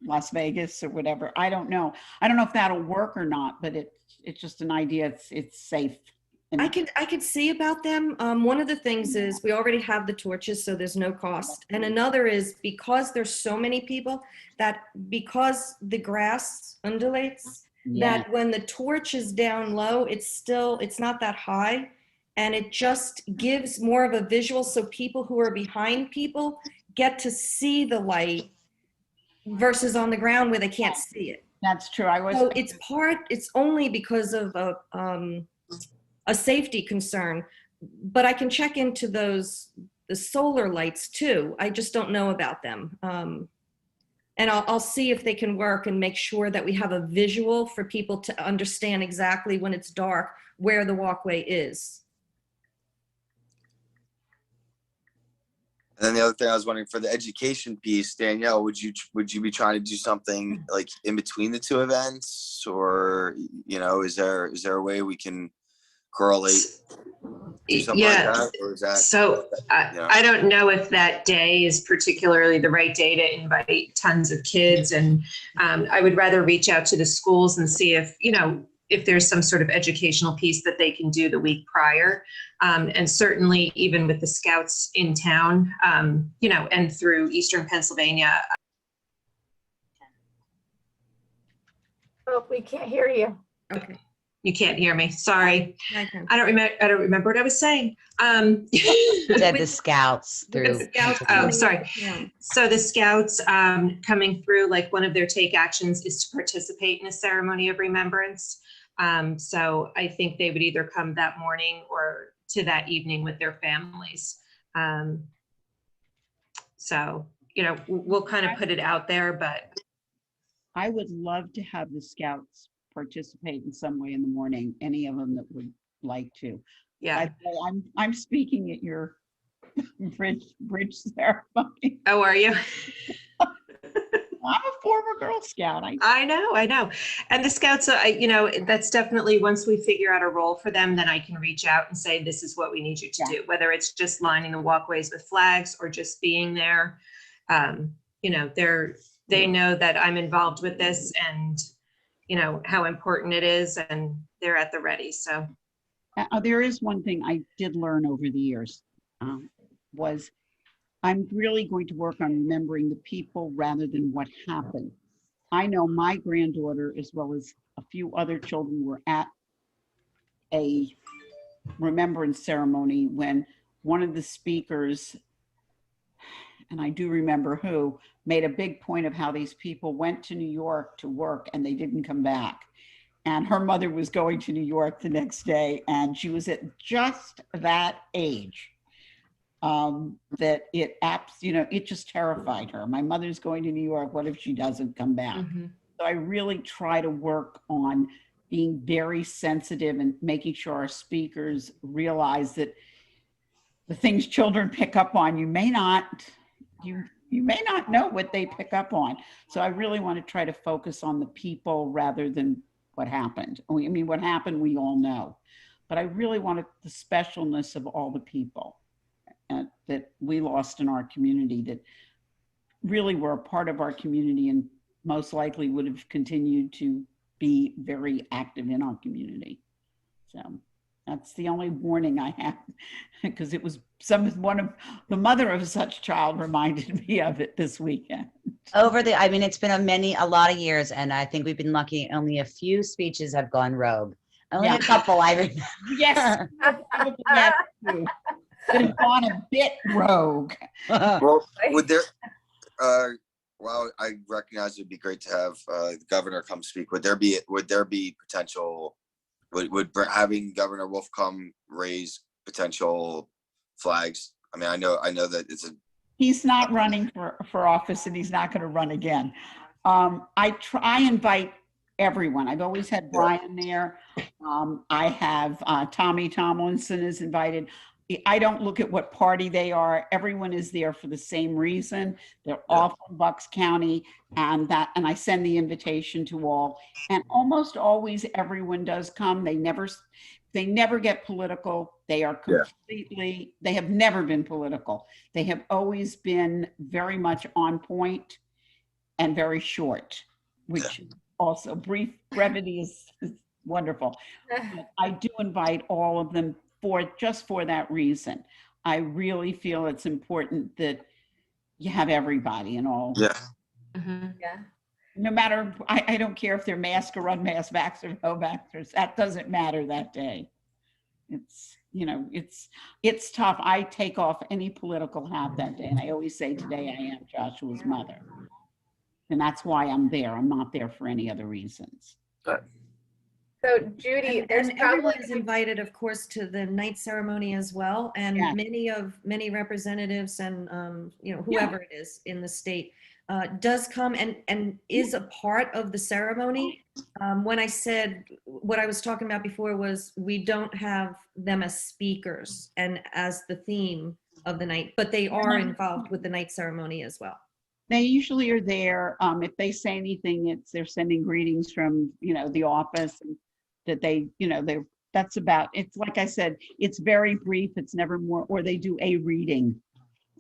Las Vegas or whatever. I don't know if that'll work or not, but it's just an idea. It's safe. And I could see about them. One of the things is we already have the torches, so there's no cost. And another is because there's so many people, that because the grass undulates, that when the torch is down low, it's not that high. and it just gives more of a visual, so people who are behind people get to see the light versus on the ground where they can't see it. That's true. So it's only because of a safety concern, but I can check into the solar lights too. I just don't know about them. And I'll see if they can work and make sure that we have a visual for people to understand exactly when it's dark where the walkway is. And then the other thing I was wondering, for the education piece, Danielle, would you be trying to do something like in between the two events, or is there a way we can correlate? Do something like that, or is that? So I don't know if that day is particularly the right day to invite tons of kids, and I would rather reach out to the schools and see if there's some sort of educational piece that they can do the week prior. And certainly even with the scouts in town, and through Eastern Pennsylvania. Oh, we can't hear you. Okay. You can't hear me. Sorry. I can. I don't remember what I was saying. Said the scouts through. The scouts, oh, sorry. Yeah. So the scouts coming through, like one of their take actions is to participate in a ceremony of remembrance. So I think they would either come that morning or to that evening with their families. So, we'll kind of put it out there, but. I would love to have the scouts participate in some way in the morning, any of them that would like to. Yeah. I'm speaking at your bridge ceremony. Oh, are you? I'm a former Girl Scout. I know. And the scouts, that's definitely, once we figure out a role for them, then I can reach out and say, this is what we need you to do, whether it's just lining the walkways with flags or just being there. They know that I'm involved with this and, how important it is, and they're at the ready. So there is one thing I did learn over the years, was I'm really going to work on remembering the people rather than what happened. I know my granddaughter, as well as a few other children, were at a remembrance ceremony when one of the speakers, and I do remember who, made a big point of how these people went to New York to work and they didn't come back. And her mother was going to New York the next day, and she was at just that age that it just terrified her. My mother's going to New York. What if she doesn't come back? Mm-hmm. So I really try to work on being very sensitive and making sure our speakers realize that the things children pick up on, you may not know what they pick up on. So I really want to try to focus on the people rather than what happened. I mean, what happened, we all know. But I really wanted the specialness of all the people that we lost in our community, that really were a part of our community and most likely would have continued to be very active in our community. So that's the only warning I have, because it was the mother of such child reminded me of it this weekend. It's been a lot of years, and I think we've been lucky. Only a few speeches have gone rogue. Only a couple I remember. Yes. That have gone a bit rogue. Well, would there, well, I recognize it'd be great to have the governor come speak. Would there be potential? Would having Governor Wolf come raise potential flags? I mean, I know that he's not running for office, and he's not going to run again. I invite everyone. I've always had Brian there. I have Tommy Tomlinson is invited. I don't look at what party they are. Everyone is there for the same reason. They're all from Bucks County, and I send the invitation to all. And almost always everyone does come. They never get political. They are completely, they have never been political. They have always been very much on point and very short, which also brevity is wonderful. But I do invite all of them for that reason. I really feel it's important that you have everybody and all. Yeah. Mm-hmm. Yeah. No matter, I don't care if they're masked or unmasked, vaxxed or no vaxxers. That doesn't matter that day. you know, it's tough. I take off any political hat that day, and I always say, today I am Joshua's mother. And that's why I'm there. I'm not there for any other reasons. So Judy, there's And probably everyone is invited, of course, to the night ceremony as well. And Yes. many representatives and, you know, whoever it is in the state does come and is a part of the ceremony. When I said what I was talking about before was we don't have them as speakers and as the theme of the night, but they are involved with the night ceremony as well. They usually are there. If they say anything, they're sending greetings from, you know, the office, and that they, you know, that's about, it's like I said, it's very brief. It's never more, or they do a reading.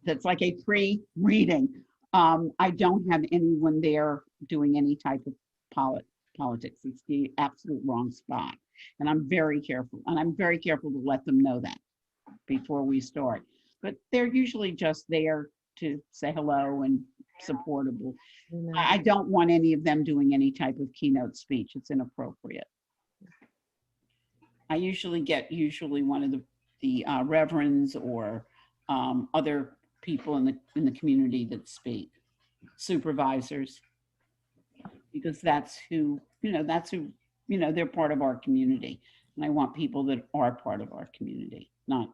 That's like a pre-reading. I don't have anyone there doing any type of politics. It's the absolute wrong spot. And I'm very careful. And I'm very careful to let them know that before we start. But they're usually just there to say hello and supportable. I don't want any of them doing any type of keynote speech. It's inappropriate. I usually get one of the reverends or other people in the community that speak, supervisors, because that's who, they're part of our community. And I want people that are part of our community, not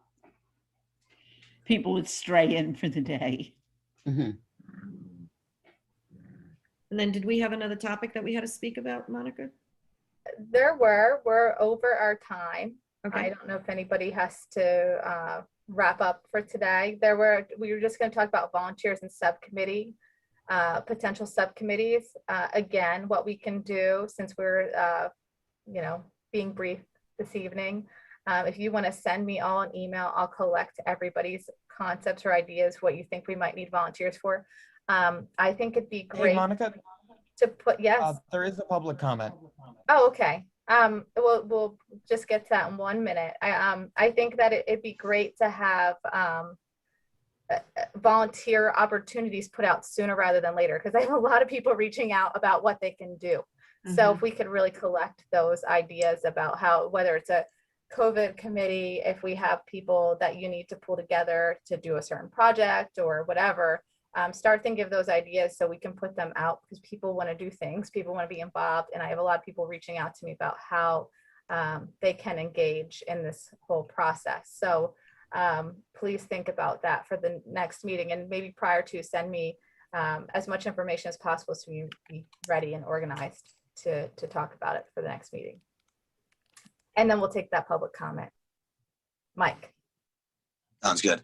people that stray in for the day. Mm-hmm. And then did we have another topic that we had to speak about, Monica? we're over our time. Okay. I don't know if anybody has to wrap up for today. We were just going to talk about volunteers and subcommittee, potential subcommittees. Again, what we can do, since we're, being brief this evening, if you want to send me all an email, I'll collect everybody's concepts or ideas, what you think we might need volunteers for. I think it'd be great. Hey, Monica, to put, yes. there is a public comment. Oh, okay. We'll just get to that in 1 minute. I think that it'd be great to have volunteer opportunities put out sooner rather than later, because I have a lot of people reaching out about what they can do. So if we could really collect those ideas about how, whether it's a COVID committee, if we have people that you need to pull together to do a certain project or whatever, start thinking of those ideas so we can put them out, because people want to do things, people want to be involved. And I have a lot of people reaching out to me about how they can engage in this whole process. So please think about that for the next meeting, and maybe prior to, send me as much information as possible so you be ready and organized to talk about it for the next meeting. And then we'll take that public comment. Mike. Sounds good.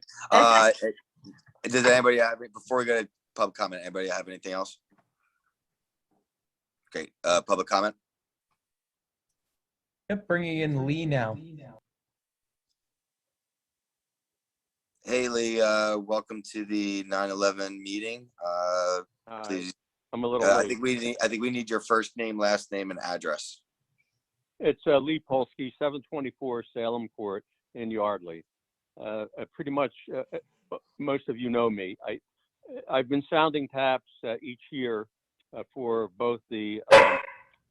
Does anybody have, before we go to public comment, anybody have anything else? Great. Public comment. Yep, bringing in Lee now. Hey Lee, welcome to the 9/11 meeting. Please. I'm a little I late. think we need your first name, last name, and address. It's Lee Polsky, 724 Salem Court in Yardley. Pretty much most of you know me. I've been sounding taps each year for both the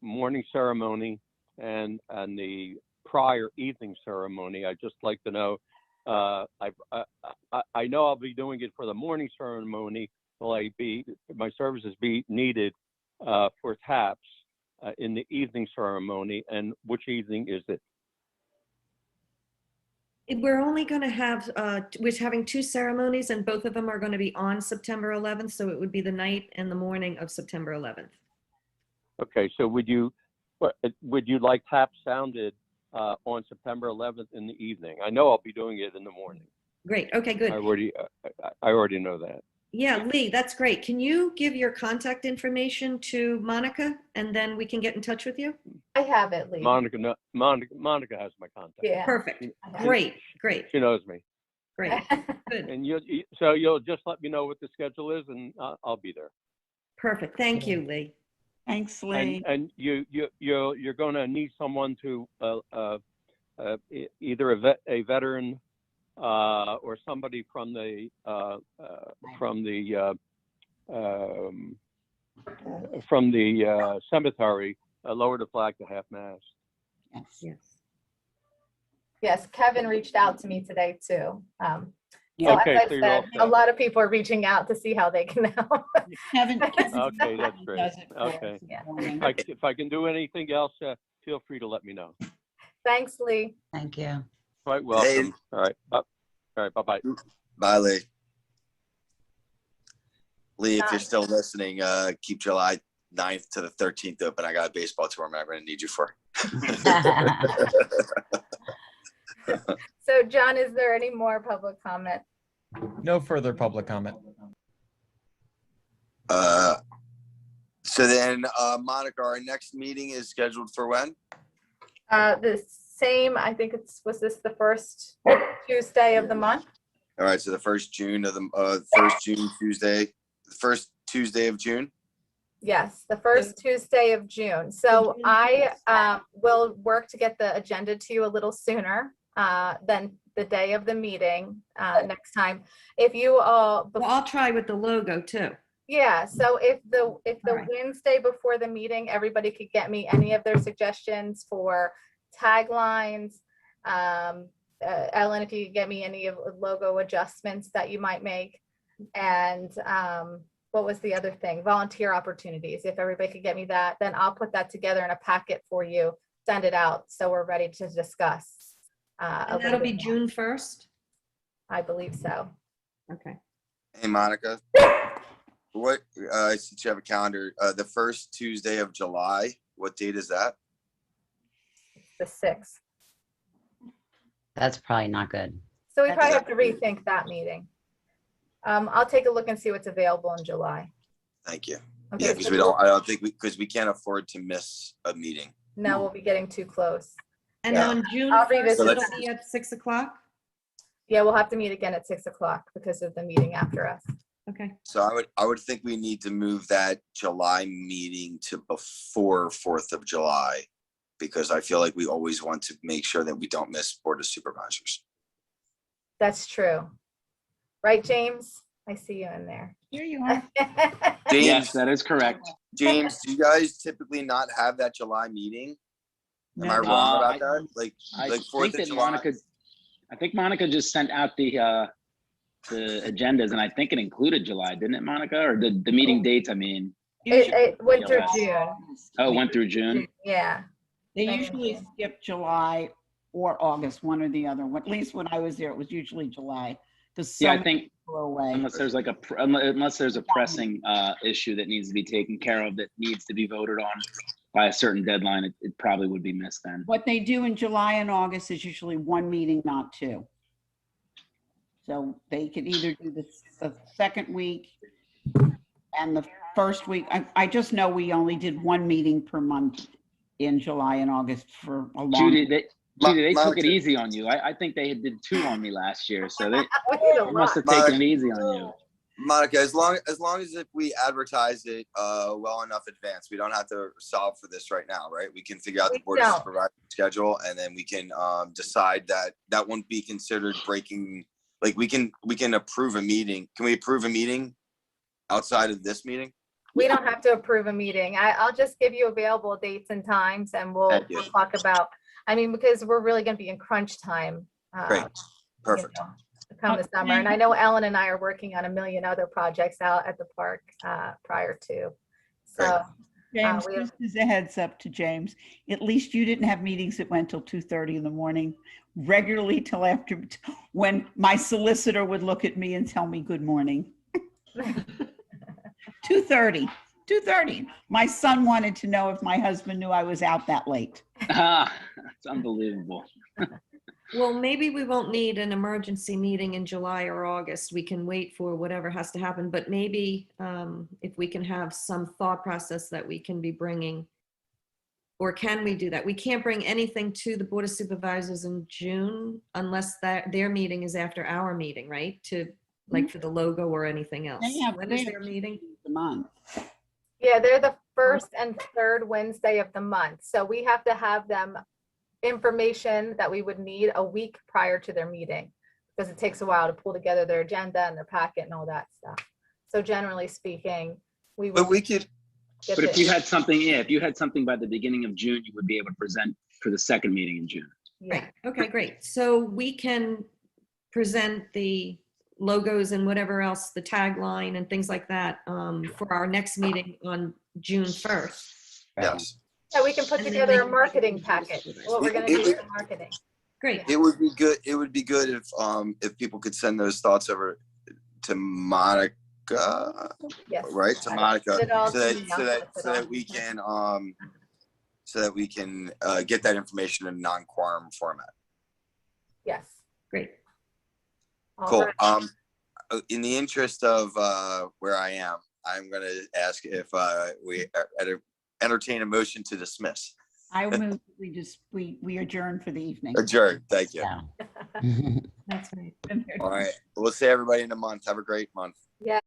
morning ceremony and the prior evening ceremony. I'd just like to know, I know I'll be doing it for the morning ceremony. Will my services be needed for taps in the evening ceremony, and which evening is it? We're only going to have, we're having two ceremonies, and both of them are going to be on September 11th. So it would be the night and the morning of September 11th. Okay, so would you like taps sounded on September 11th in the evening? I know I'll be doing it in the morning. Great. Okay, good. I already know that. Yeah, Lee, that's great. Can you give your contact information to Monica, and then we can get in touch with you? I have it, Lee. Monica has my contact. Yeah. Perfect. Great. She knows me. Great. Good. And you'll just let me know what the schedule is, and I'll be there. Perfect. Thank you, Lee. Thanks, Lee. And you're going to need someone to either a veteran or somebody from the cemetery lower the flag to half mast. Yes. Yes. Yes, Kevin reached out to me today too. So Yeah. Okay, as I so you're all said, a set. lot of people are reaching out to see how they can help. Kevin. Okay, that's great. does it for us Okay. in the morning. If I can do anything else, feel free to let me know. Thanks, Lee. Thank you. Quite welcome. All right. All right. Bye-bye. Bye, Lee. Lee, if Bye. you're still listening, keep July 9th to the 13th open. I got a baseball tournament I'm going to need you for. So John, is there any more public comment? No further public comment. So then, Monica, our next meeting is scheduled for when? The same, I think was this the first Tuesday of the month? All right, so the first June of the first June Tuesday, the first Tuesday of June. Yes, the first Tuesday of June. So I will work to get the agenda to you a little sooner than the day of the meeting next time. If you all, Well, I'll try with the logo too. yeah, so if the right. Wednesday before the meeting, everybody could get me any of their suggestions for taglines. Ellen, if you could get me any of logo adjustments that you might make. And what was the other thing? Volunteer opportunities. If everybody could get me that, then I'll put that together in a packet for you, send it out, so we're ready to discuss. a And little that'll be bit more. June 1st? I believe so. Okay. Hey, Monica. What, since you have a calendar, the first Tuesday of July, what date is that? The 6th. That's probably not good. So we probably have to rethink that meeting. I'll take a look and see what's available in July. Thank you. Okay, Yeah, because so I don't think because we can't afford to miss a meeting. no, we'll be getting too close. And Yeah. on June I'll 1st, revisit it'll that. be at 6 o'clock? Yeah, we'll have to meet again at 6 o'clock because of the meeting after us. Okay. So I would think we need to move that July meeting to before 4th of July, because I feel like we always want to make sure that we don't miss Board of Supervisors. That's true. Right, James? I see you in there. Here you are. James, Yes, that is correct. James, do you guys typily not have that July meeting? Am I No. wrong about that? Like I 4th think of that July? I think Monica just sent out the agendas, and I think it included July, didn't it, Monica? Or the meeting dates, I mean. It went through Yes. June. Oh, it went through June? Yeah. They Thank usually you. skip July or August, one or the other. At least when I was there, it was usually July. Because Yeah, I think away. unless there's like unless there's a pressing issue that needs to be taken care of, that needs to be voted on by a certain deadline, it probably would be missed then. What they do in July and August is usually one meeting, not two. So they could either do the second week and the first week. I just know we only did one meeting per month in July and August for a long. Judy, they took Monica. it easy on you. I think they did 2 on me last year, so they We did a must lot. have taken it easy on you. Monica, as long as if we advertise it well enough advance, we don't have to solve for this right now, right? We can figure out the We Board of don't. Supervisors schedule, and then we can decide that won't be considered breaking. Like we can approve a meeting. Can we approve a meeting outside of this meeting? We don't have to approve a meeting. I'll just give you available dates and times and we'll Thank you. talk about, I mean, because we're really going to be in crunch time. Great, you perfect. know, to come the summer. And I know Ellen and I are working on a million other projects out at the park prior to. So James, we have- just as a heads up to James, at least you didn't have meetings that went till 2:30 in the morning, regularly till after, when my solicitor would look at me and tell me good morning. 2:30. My son wanted to know if my husband knew I was out that late. It's unbelievable. Well, maybe we won't need an emergency meeting in July or August. We can wait for whatever has to happen, but maybe if we can have some thought process that we can be bringing, or can we do that? We can't bring anything to the Board of Supervisors in June unless their meeting is after our meeting, right? To like for the logo or anything else. When is their meeting? The month. Yeah, they're the first and third Wednesday of the month. So we have to have them information that we would need a week prior to their meeting, because it takes a while to pull together their agenda and their packet and all that stuff. So generally speaking, we would. But we could. get But if the- you had something, if you had something by the beginning of June, you would be able to present for the second meeting in June. Yeah. Great. Okay, great. So we can present the logos and whatever else, the tagline and things like that for our next meeting on June 1st. Yes. So we can put And then together we a can- marketing packet, what we're gonna do for marketing. Great. It would be good. It would be good if people could send those thoughts over to Monica, Yes. right? To Put Monica, it all so to that me, so I'll that put it so all. that we can get that information in non-quorum format. Yes. Great. All Cool. right. In the interest of where I am, I'm going to ask if we entertain a motion to dismiss. I move we adjourn for the evening. Adjourn. Thank you. Yeah. That's right. All right. We'll see everybody in a month. Have a great month. Yeah.